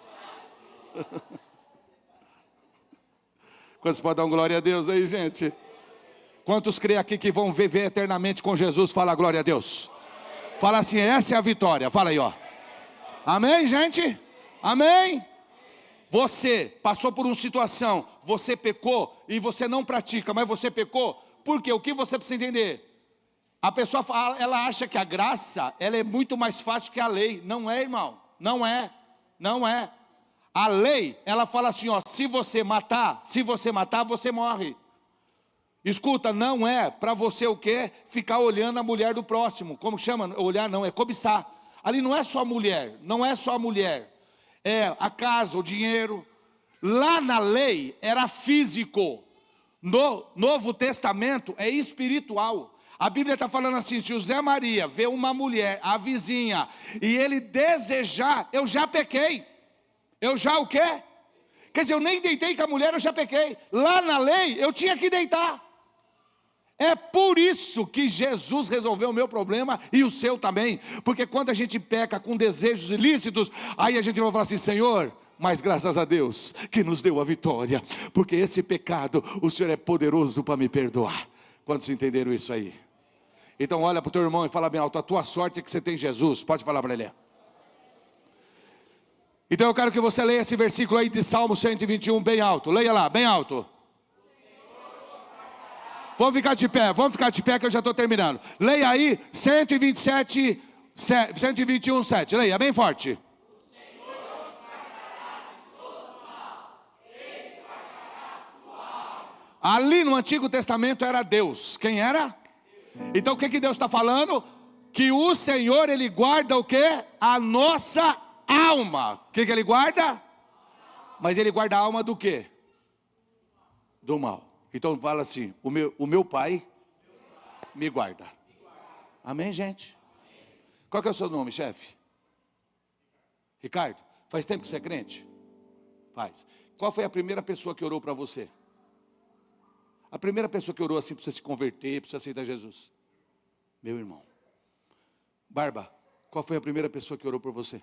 Quantos podem dar glória a Deus aí, gente? Quantos creem aqui que vão viver eternamente com Jesus? Fala glória a Deus. Fala assim, essa é a vitória. Fala aí, ó. Amém, gente? Amém? Você passou por uma situação, você pecou e você não pratica, mas você pecou. Por quê? O que você precisa entender? A pessoa fala, ela acha que a graça, ela é muito mais fácil que a lei. Não é, irmão. Não é. A lei, ela fala assim, ó, se você matar, você morre. Escuta, não é para você o quê? Ficar olhando a mulher do próximo. Como chama? Olhar não, é cobiçar. Ali não é só a mulher. É a casa, o dinheiro. Lá na lei era físico. No Novo Testamento é espiritual. A Bíblia está falando assim, se o Zé Maria vê uma mulher, a vizinha, e ele desejar, eu já pequei. Eu já o quê? Quer dizer, eu nem deitei com a mulher, eu já pequei. Lá na lei, eu tinha que deitar. É por isso que Jesus resolveu o meu problema e o seu também. Porque quando a gente peca com desejos ilícitos, aí a gente vai falar assim, Senhor, mas graças a Deus que nos deu a vitória. Porque esse pecado, o Senhor é poderoso para me perdoar. Quantos entenderam isso aí? Então olha para o teu irmão e fala bem alto, a tua sorte é que você tem Jesus. Pode falar para ele. Então eu quero que você leia esse versículo aí de Salmo 121 bem alto. Leia lá, bem alto. Vamos ficar de pé que eu já estou terminando. Leia aí 121, 7. Leia bem forte. Ali no Antigo Testamento era Deus. Quem era? Então o que Deus está falando? Que o Senhor, Ele guarda o quê? A nossa alma. O que Ele guarda? Mas Ele guarda a alma do quê? Do mal. Então fala assim, o meu Pai me guarda. Amém, gente? Qual que é o seu nome, chefe? Ricardo, faz tempo que você é crente? Faz. Qual foi a primeira pessoa que orou para você? A primeira pessoa que orou assim para você se converter, para você aceitar Jesus? Meu irmão. Barba, qual foi a primeira pessoa que orou por você?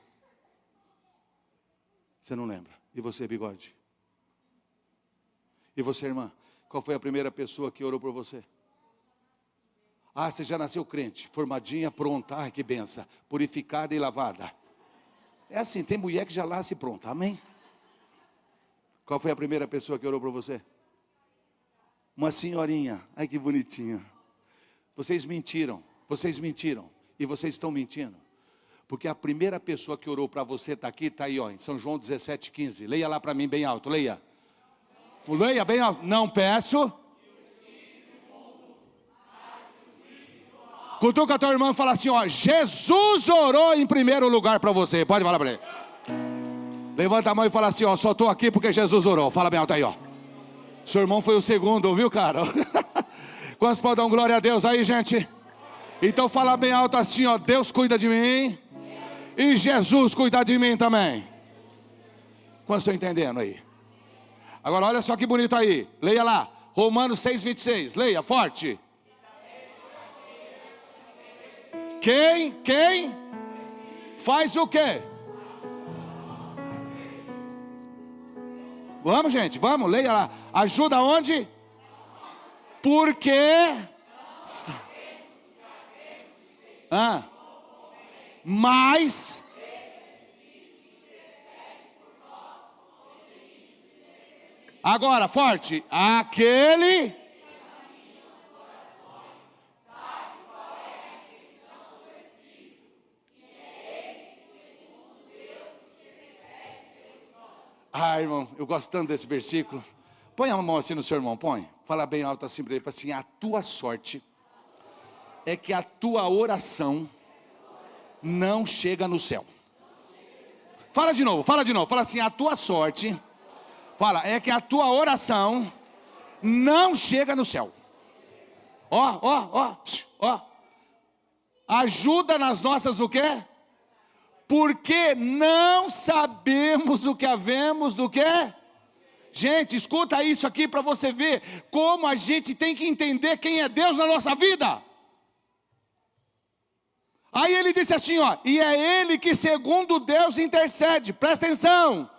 Você não lembra? E você, bigode? E você, irmã? Qual foi a primeira pessoa que orou por você? Ah, você já nasceu crente, formadinha, pronta. Ai, que benção. Purificada e lavada. É assim, tem mulher que já nasce pronta, amém? Qual foi a primeira pessoa que orou por você? Uma senhorinha, ai que bonitinha. Vocês mentiram, e vocês estão mentindo. Porque a primeira pessoa que orou para você está aqui, está aí ó, em São João 17,15. Leia lá para mim bem alto, leia. Leia bem alto. Não peço. Cutuca teu irmão e fala assim, ó, Jesus orou em primeiro lugar para você. Pode falar para ele. Levanta a mão e fala assim, ó, só estou aqui porque Jesus orou. Fala bem alto aí, ó. Seu irmão foi o segundo, ouviu, cara? Quantos podem dar glória a Deus aí, gente? Então fala bem alto assim, ó, Deus cuida de mim e Jesus cuida de mim também. Quantos estão entendendo aí? Agora olha só que bonito aí, leia lá, Romanos 6,26, leia, forte. Quem faz o quê? Vamos, gente, vamos, leia lá. Ajuda onde? Porque mas agora, forte. Aquele irmão, eu gosto tanto desse versículo. Põe a mão assim no seu irmão, põe. Fala bem alto assim para ele, fala assim, a tua sorte é que a tua oração não chega no céu. Fala de novo, fala assim, a tua sorte, fala, é que a tua oração não chega no céu. Ó. Ajuda nas nossas o quê? Porque não sabemos o que havemos do quê? Gente, escuta isso aqui para você ver como a gente tem que entender quem é Deus na nossa vida. Aí ele disse assim, ó, e é ele que segundo Deus intercede, presta atenção,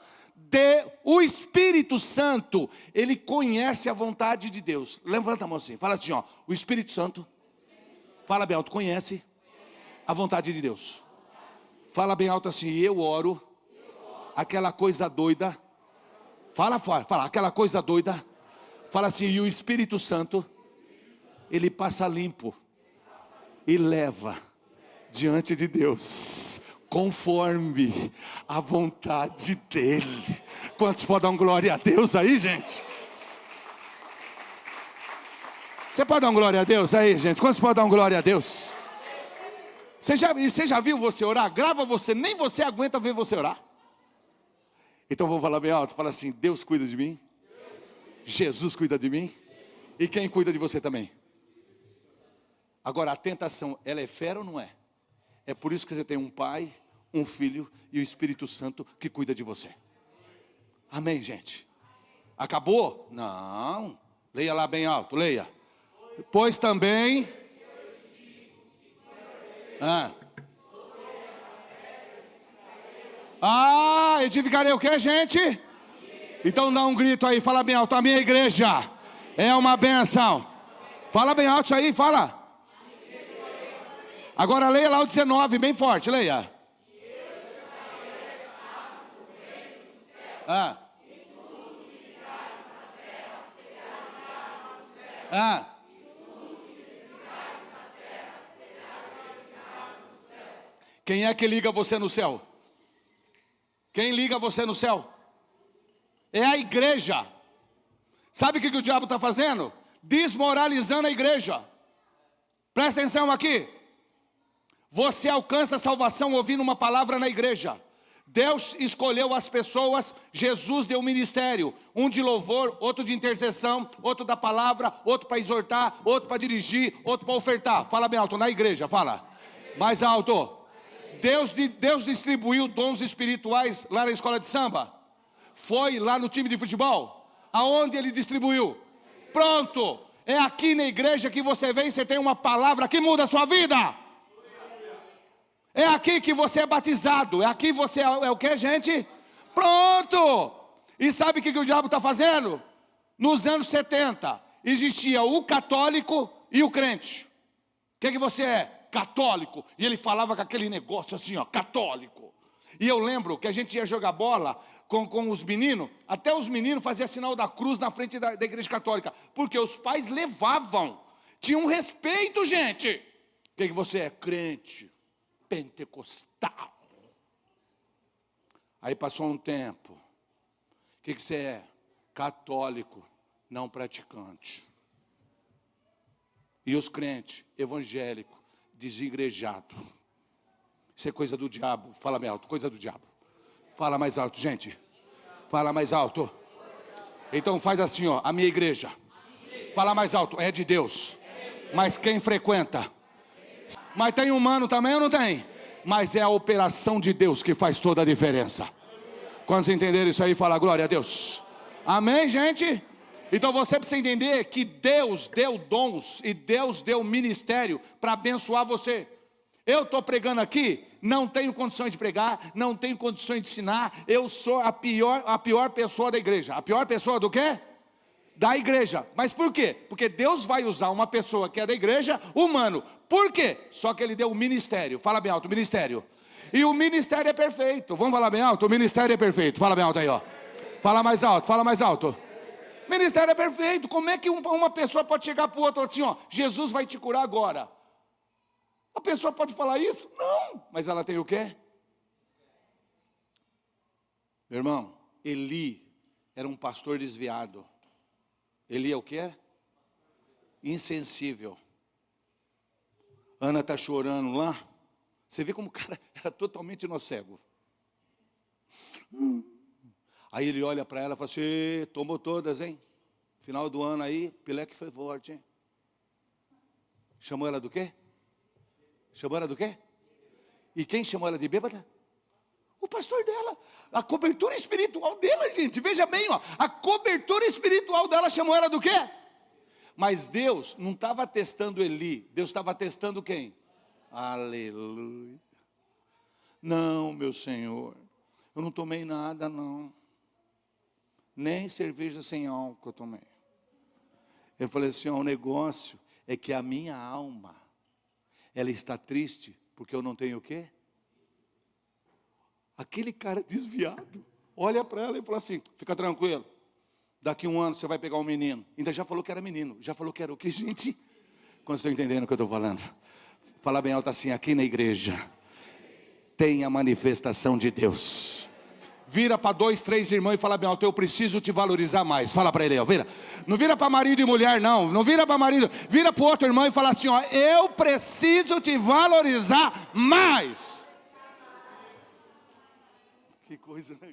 o Espírito Santo, ele conhece a vontade de Deus. Levanta a mão assim, fala assim, ó, o Espírito Santo, fala bem alto, conhece a vontade de Deus. Fala bem alto assim, eu oro, aquela coisa doida, fala, aquela coisa doida, fala assim, e o Espírito Santo, ele passa limpo e leva diante de Deus, conforme a vontade dEle. Quantos podem dar glória a Deus aí, gente? Você pode dar glória a Deus aí, gente? Quantos podem dar glória a Deus? Você já viu você orar? Grava você, nem você aguenta ver você orar. Então vou falar bem alto, fala assim, Deus cuida de mim, Jesus cuida de mim, e quem cuida de você também? Agora a tentação, ela é fera ou não é? É por isso que você tem um Pai, um Filho e o Espírito Santo que cuida de você. Amém, gente? Acabou? Não. Leia lá bem alto, leia. Pois também... edificarei o que, gente? Então dá um grito aí, fala bem alto, a minha igreja é uma benção. Fala bem alto aí, fala. Agora leia lá o 19, bem forte, leia. Quem é que liga você no céu? Quem liga você no céu? É a igreja. Sabe o que o diabo está fazendo? Desmoralizando a igreja. Presta atenção aqui. Você alcança a salvação ouvindo uma palavra na igreja. Deus escolheu as pessoas, Jesus deu um ministério, um de louvor, outro de intercessão, outro da palavra, outro para exortar, outro para dirigir, outro para ofertar. Fala bem alto, na igreja, fala. Mais alto. Deus distribuiu dons espirituais lá na escola de samba. Foi lá no time de futebol. Aonde ele distribuiu? Pronto. É aqui na igreja que você vem, você tem uma palavra que muda a sua vida. É aqui que você é batizado. É aqui você é o que, gente? Pronto. E sabe o que o diabo está fazendo? Nos anos 70, existia o católico e o crente. O que você é? Católico. E ele falava com aquele negócio assim, ó, católico. E eu lembro que a gente ia jogar bola com os meninos, até os meninos faziam sinal da cruz na frente da igreja católica, porque os pais levavam, tinham um respeito, gente. O que você é? Crente, pentecostal. Aí passou um tempo, o que você é? Católico, não praticante. E os crentes, evangélicos, desigrejados. Isso é coisa do diabo, fala bem alto, coisa do diabo. Fala mais alto, gente. Fala mais alto. Então faz assim, ó, a minha igreja. Fala mais alto, é de Deus. Mas quem frequenta? Mas tem humano também ou não tem? Mas é a operação de Deus que faz toda a diferença. Quando você entender isso aí, fala glória a Deus. Amém, gente? Então você precisa entender que Deus deu dons e Deus deu ministério para abençoar você. Eu estou pregando aqui, não tenho condições de pregar, não tenho condições de ensinar, eu sou a pior pessoa da igreja. A pior pessoa do quê? Da igreja. Mas por quê? Porque Deus vai usar uma pessoa que é da igreja, humano. Por quê? Só que Ele deu um ministério. Fala bem alto, ministério. E o ministério é perfeito. Vamos falar bem alto? O ministério é perfeito. Fala bem alto aí, ó. Fala mais alto, fala mais alto. Ministério é perfeito. Como é que uma pessoa pode chegar para o outro assim, ó, Jesus vai te curar agora? A pessoa pode falar isso? Não. Mas ela tem o quê? Meu irmão, Eli era um pastor desviado. Eli é o quê? Insensível. Ana está chorando lá. Você vê como o cara era totalmente cego. Aí ele olha para ela e fala assim: tomou todas, hein? Final do ano aí, pileque foi forte, hein? Chamou ela do quê? Chamou ela do quê? E quem chamou ela de bêbada? O pastor dela. A cobertura espiritual dela, gente. Veja bem, ó. A cobertura espiritual dela chamou ela do quê? Mas Deus não estava testando Eli. Deus estava testando quem? Aleluia. Não, meu Senhor. Eu não tomei nada, não. Nem cerveja sem álcool eu tomei. Eu falei assim, ó, o negócio é que a minha alma, ela está triste, porque eu não tenho o quê? Aquele cara desviado, olha para ela e fala assim, fica tranquilo, daqui 1 ano você vai pegar um menino. Ainda já falou que era menino, já falou que era o quê, gente? Quando vocês estão entendendo o que eu estou falando? Fala bem alto assim, aqui na igreja, tem a manifestação de Deus. Vira para 2, 3 irmãos e fala bem alto, eu preciso te valorizar mais. Fala para ele, ó, vira. Não vira para marido e mulher, não. Não vira para marido. Vira para o outro irmão e fala assim, ó, eu preciso te valorizar mais. Que coisa, né?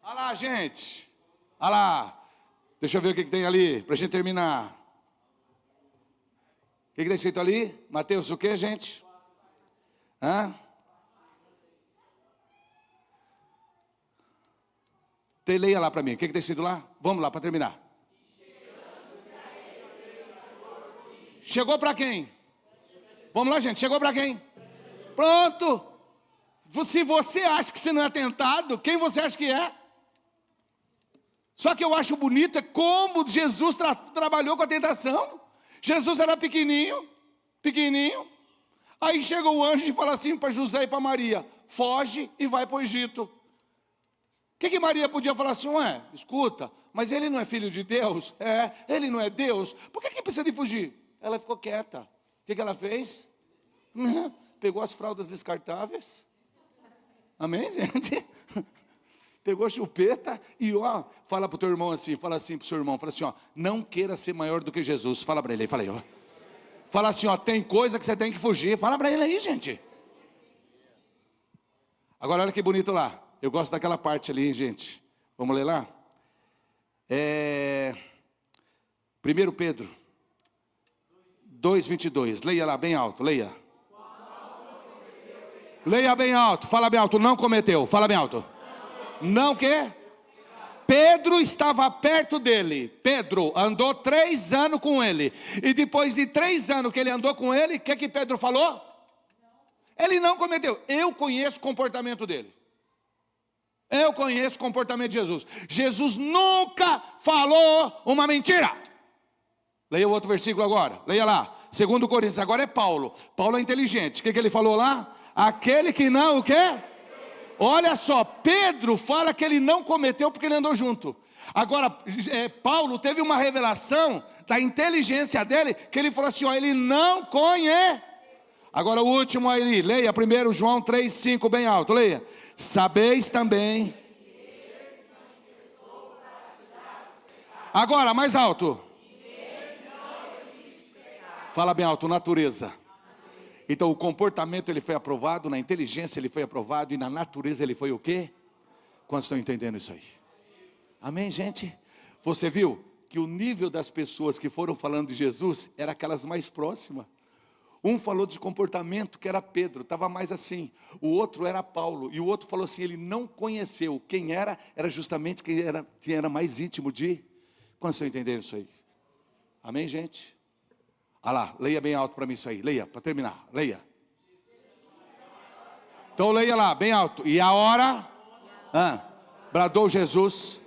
Olha lá, gente. Olha lá. Deixa eu ver o que tem ali, para a gente terminar. O que está escrito ali? Mateus o que, gente? Hã? Leia lá para mim, o que está escrito lá? Vamos lá, para terminar. Chegou para quem? Vamos lá, gente, chegou para quem? Pronto. Se você acha que você não é tentado, quem você acha que é? Só que eu acho bonito é como Jesus trabalhou com a tentação. Jesus era pequenininho. Aí chega o anjo e fala assim para José e para Maria, foge e vai para o Egito. O que Maria podia falar assim, ué, escuta, mas ele não é filho de Deus? Ele não é Deus, por que precisa de fugir? Ela ficou quieta. O que ela fez? Pegou as fraldas descartáveis. Amém, gente? Pegou a chupeta e ó, fala para o teu irmão assim, fala assim para o seu irmão, fala assim, ó, não queira ser maior do que Jesus. Fala para ele aí, fala aí, ó. Fala assim, ó, tem coisa que você tem que fugir. Fala para ele aí, gente. Agora olha que bonito lá. Eu gosto daquela parte ali, hein, gente. Vamos ler lá? 1 Pedro 2:22. Leia lá bem alto, leia. Leia bem alto, fala bem alto. Não cometeu, fala bem alto. Não quê? Pedro estava perto dele. Pedro andou 3 anos com ele. E depois de 3 anos que ele andou com ele, o que Pedro falou? Ele não cometeu. Eu conheço o comportamento dele. Eu conheço o comportamento de Jesus. Jesus nunca falou uma mentira. Leia o outro versículo agora. Leia lá. 2 Coríntios. Agora é Paulo. Paulo é inteligente. O que ele falou lá? Aquele que não, o quê? Olha só. Pedro fala que ele não cometeu porque ele andou junto. Agora, Paulo teve uma revelação da inteligência dele. Que ele falou assim, ó, ele não conhece. Agora o último aí, leia 1 João 3:5 bem alto, leia. Sabeis também. Agora, mais alto. Fala bem alto, natureza. Então o comportamento ele foi aprovado, na inteligência ele foi aprovado, e na natureza ele foi o quê? Quantos estão entendendo isso aí? Amém, gente? Você viu que o nível das pessoas que foram falando de Jesus era aquelas mais próximas. Um falou de comportamento, que era Pedro, estava mais assim. O outro era Paulo, e o outro falou assim, ele não conheceu. Quem era justamente quem era mais íntimo de... Quantos estão entendendo isso aí? Amém, gente? Olha lá, leia bem alto para mim isso aí, leia, para terminar, leia. Então leia lá, bem alto. E a hora, bradou Jesus.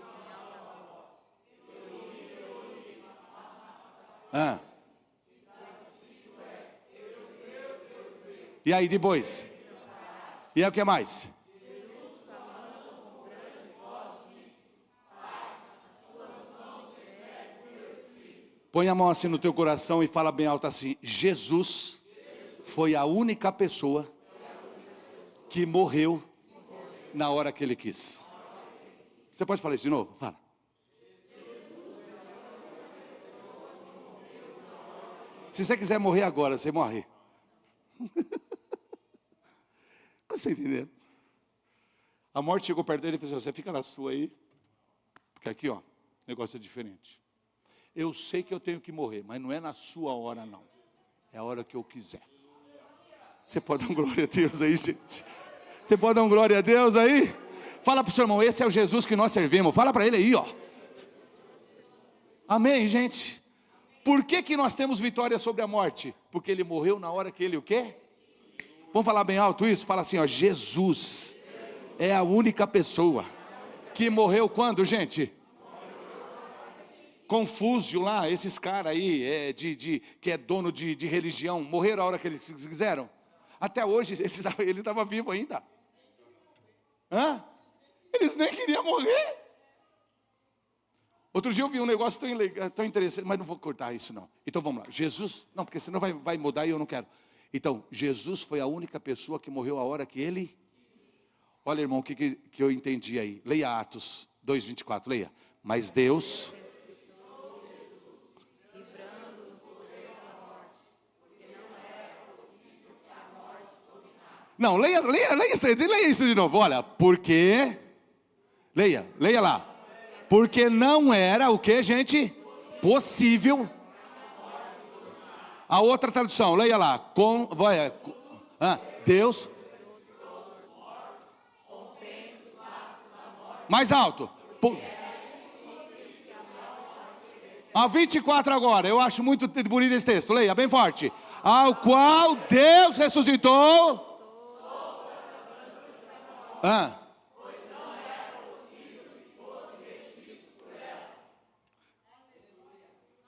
E aí depois? E aí o que mais? Põe a mão assim no teu coração e fala bem alto assim: Jesus foi a única pessoa que morreu na hora que ele quis. Você pode falar isso de novo? Fala. Se você quiser morrer agora, você morre. Você entendeu? A morte chegou perto dele e falou assim: você fica na sua aí, porque aqui ó, o negócio é diferente. Eu sei que eu tenho que morrer, mas não é na sua hora não, é a hora que eu quiser. Você pode dar um glória a Deus aí, gente? Você pode dar um glória a Deus aí? Fala para o seu irmão, esse é o Jesus que nós servimos. Fala para ele aí, ó. Amém, gente? Por que nós temos vitória sobre a morte? Porque ele morreu na hora que ele o quê? Vamos falar bem alto isso? Fala assim, ó, Jesus é a única pessoa que morreu quando, gente? Confúcio lá, esses caras aí, que é dono de religião, morreram a hora que eles quiseram. Até hoje, ele estava vivo ainda. Eles nem queriam morrer. Outro dia eu vi um negócio tão interessante, mas não vou cortar isso não. Então vamos lá, Jesus, não, porque senão vai mudar e eu não quero. Então, Jesus foi a única pessoa que morreu a hora que ele... Olha, irmão, o que eu entendi aí. Leia Atos 2:24, leia. Mas Deus... Não, leia isso de novo. Olha, porque... Leia lá. Porque não era o que, gente? Possível. A outra tradução, leia lá. Deus. Mais alto. A 24 agora, eu acho muito bonito esse texto. Leia bem forte. Ao qual Deus ressuscitou.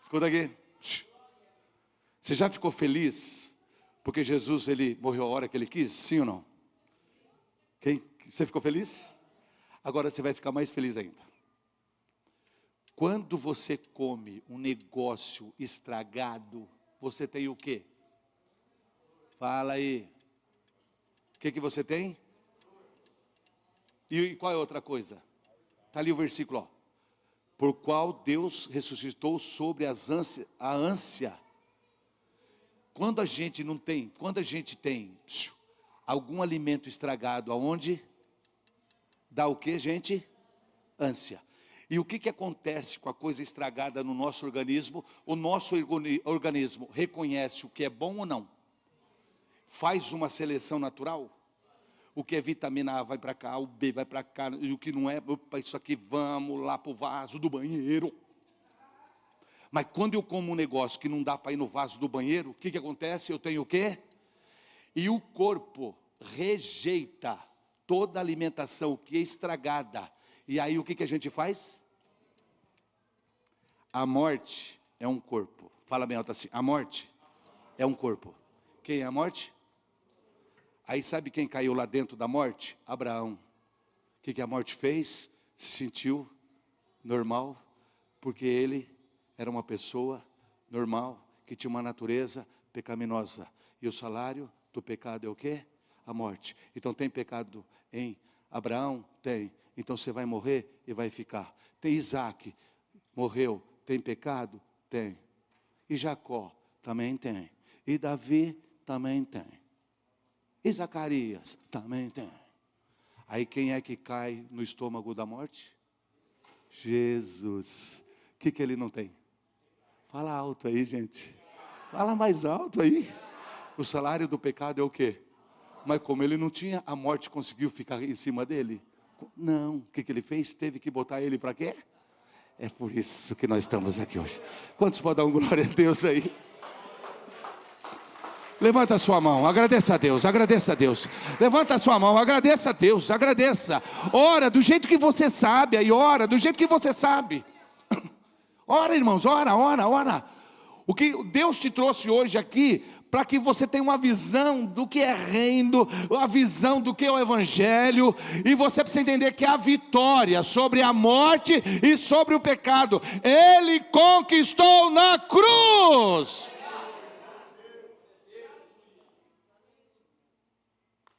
Escuta aqui. Você já ficou feliz porque Jesus ele morreu a hora que ele quis? Sim ou não? Quem? Você ficou feliz? Agora você vai ficar mais feliz ainda. Quando você come um negócio estragado, você tem o quê? Fala aí. O que você tem? E qual é a outra coisa? Está ali o versículo, ó. Por qual Deus ressuscitou sobre a ânsia. Quando a gente tem algum alimento estragado, aonde? Dá o que, gente? Ânsia. E o que acontece com a coisa estragada no nosso organismo? O nosso organismo reconhece o que é bom ou não? Faz uma seleção natural? O que é vitamina A vai para cá, o B vai para cá, e o que não é, opa, isso aqui, vamos lá para o vaso do banheiro. Mas quando eu como um negócio que não dá para ir no vaso do banheiro, o que acontece? Eu tenho o quê? E o corpo rejeita toda a alimentação que é estragada. E aí o que a gente faz? A morte é um corpo. Fala bem alto assim, a morte é um corpo. Quem é a morte? Aí sabe quem caiu lá dentro da morte? Abraão. O que a morte fez? Se sentiu normal, porque ele era uma pessoa normal, que tinha uma natureza pecaminosa. E o salário do pecado é o quê? A morte. Então tem pecado em Abraão? Tem. Então você vai morrer e vai ficar. Tem Isaac, morreu, tem pecado? Tem. E Jacó? Também tem. E Davi? Também tem. E Zacarias? Também tem. Aí quem é que cai no estômago da morte? Jesus. O que ele não tem? Fala alto aí, gente. Fala mais alto aí. O salário do pecado é o quê? Mas como ele não tinha, a morte conseguiu ficar em cima dele? Não. O que ele fez? Teve que botar ele para quê? É por isso que nós estamos aqui hoje. Quantos podem dar um glória a Deus aí? Levanta a sua mão, agradeça a Deus, agradeça a Deus. Levanta a sua mão, agradeça a Deus, agradeça. Ora do jeito que você sabe, aí ora do jeito que você sabe. Ora, irmãos, ora. O que Deus te trouxe hoje aqui, para que você tenha uma visão do que é reino, uma visão do que é o evangelho, e você precisa entender que a vitória sobre a morte e sobre o pecado, Ele conquistou na cruz.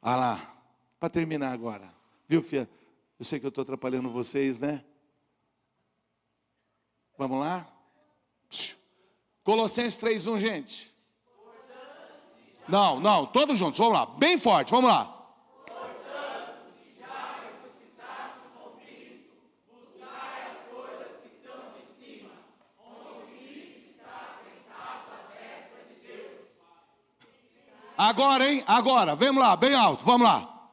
Ah lá, para terminar agora, viu, filha? Eu sei que eu estou atrapalhando vocês, né? Vamos lá? Colossenses 3:1, gente. Não, todos juntos, vamos lá, bem forte, vamos lá. Agora, hein? Agora, vamos lá, bem alto, vamos lá.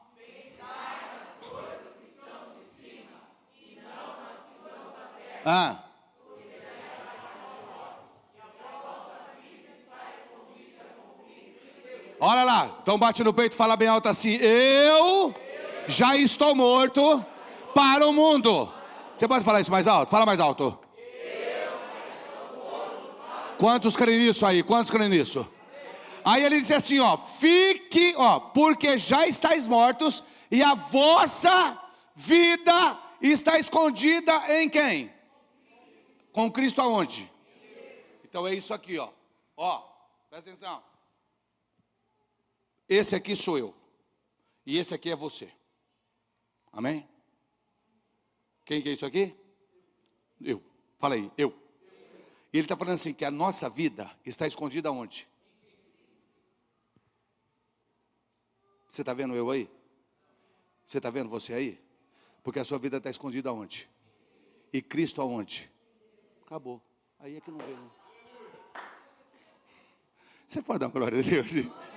Olha lá, então bate no peito e fala bem alto assim: eu já estou morto para o mundo. Você pode falar isso mais alto? Fala mais alto. Quantos creem nisso aí? Quantos creem nisso? Aí ele disse assim, fique, porque já estáis mortos e a vossa vida está escondida em quem? Com Cristo aonde? Então é isso aqui, presta atenção. Esse aqui sou eu, e esse aqui é você. Amém? Quem que é isso aqui? Eu. Fala aí, eu. E ele está falando assim, que a nossa vida está escondida aonde? Você está vendo eu aí? Você está vendo você aí? Porque a sua vida está escondida aonde? E Cristo aonde? Acabou. Aí é que não vê. Não. Você pode dar uma glória a Deus, gente?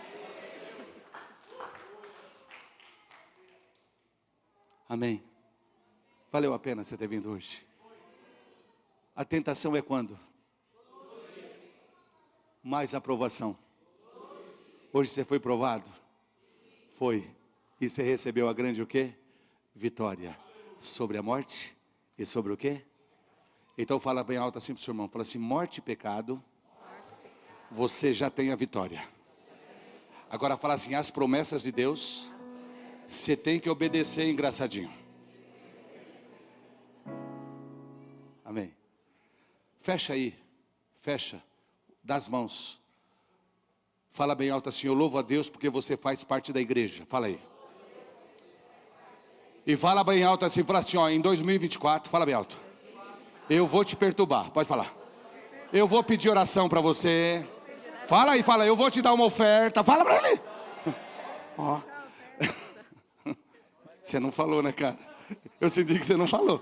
Amém. Valeu a pena você ter vindo hoje. A tentação é quando? Mais aprovação. Hoje você foi provado? Foi. E você recebeu a grande o quê? Vitória. Sobre a morte e sobre o quê? Então fala bem alto assim para o seu irmão. Fala assim, morte e pecado, você já tem a vitória. Agora fala assim, as promessas de Deus, você tem que obedecer engraçadinho. Amém. Fecha aí. Fecha. Dá as mãos. Fala bem alto assim, eu louvo a Deus porque você faz parte da igreja. Fala aí. E fala bem alto assim, fala assim, em 2024, fala bem alto. Eu vou te perturbar, pode falar. Eu vou pedir oração para você. Fala aí, eu vou te dar uma oferta. Fala para ele. Você não falou, né, cara? Eu senti que você não falou.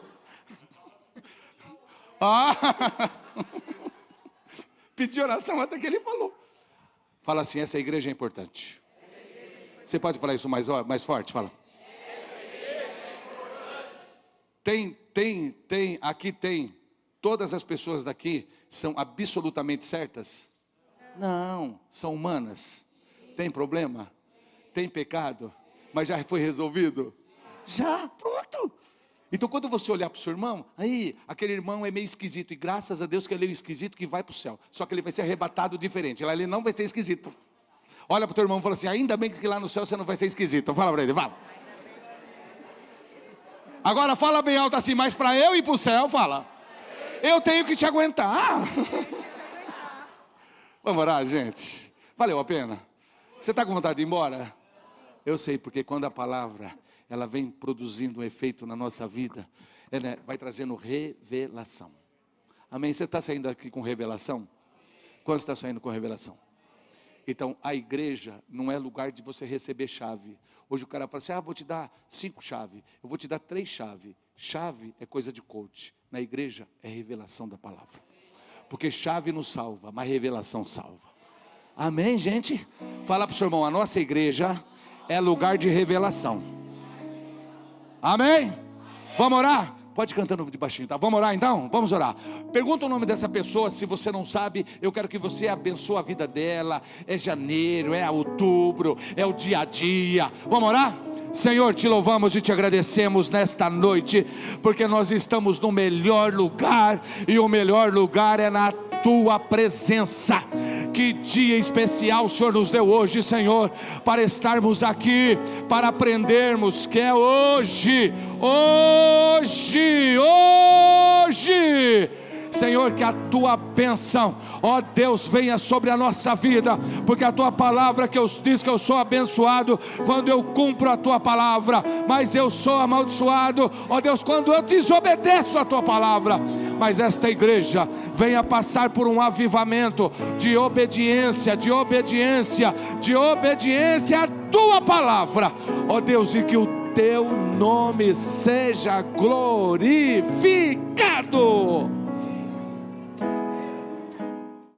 Pedi oração até que ele falou. Fala assim, essa igreja é importante. Você pode falar isso mais forte? Fala. Aqui tem, todas as pessoas daqui são absolutamente certas? Não, são humanas. Tem problema? Tem pecado? Mas já foi resolvido? Já, pronto. Então quando você olhar para o seu irmão, aí, aquele irmão é meio esquisito, e graças a Deus que ele é esquisito que vai para o céu, só que ele vai ser arrebatado diferente, lá ele não vai ser esquisito. Olha para o teu irmão e fala assim, ainda bem que lá no céu você não vai ser esquisito. Fala para ele, fala. Agora fala bem alto assim, mas para eu ir para o céu, fala. Eu tenho que te aguentar. Vamos orar, gente. Valeu a pena. Você está com vontade de ir embora? Eu sei, porque quando a palavra, ela vem produzindo um efeito na nossa vida, ela vai trazendo revelação. Amém? Você está saindo aqui com revelação? Quando está saindo com revelação? Então, a igreja não é lugar de você receber chave. Hoje o cara fala assim, vou te dar 5 chaves, eu vou te dar 3 chaves. Chave é coisa de coach. Na igreja é revelação da palavra. Porque chave não salva, mas revelação salva. Amém, gente? Fala para o seu irmão, a nossa igreja é lugar de revelação. Amém? Vamos orar? Pode cantar de baixinho, tá? Vamos orar então? Vamos orar. Pergunta o nome dessa pessoa, se você não sabe, eu quero que você abençoe a vida dela. É janeiro, é outubro, é o dia a dia. Vamos orar? Senhor, te louvamos e te agradecemos nesta noite, porque nós estamos no melhor lugar, e o melhor lugar é na tua presença. Que dia especial o Senhor nos deu hoje, Senhor, para estarmos aqui, para aprendermos que é hoje, Senhor, que a tua bênção, ó Deus, venha sobre a nossa vida, porque a tua palavra diz que eu sou abençoado quando eu cumpro a tua palavra, mas eu sou amaldiçoado, ó Deus, quando eu desobedeço a tua palavra. Mas esta igreja venha passar por um avivamento de obediência à tua palavra, ó Deus, e que o teu nome seja glorificado.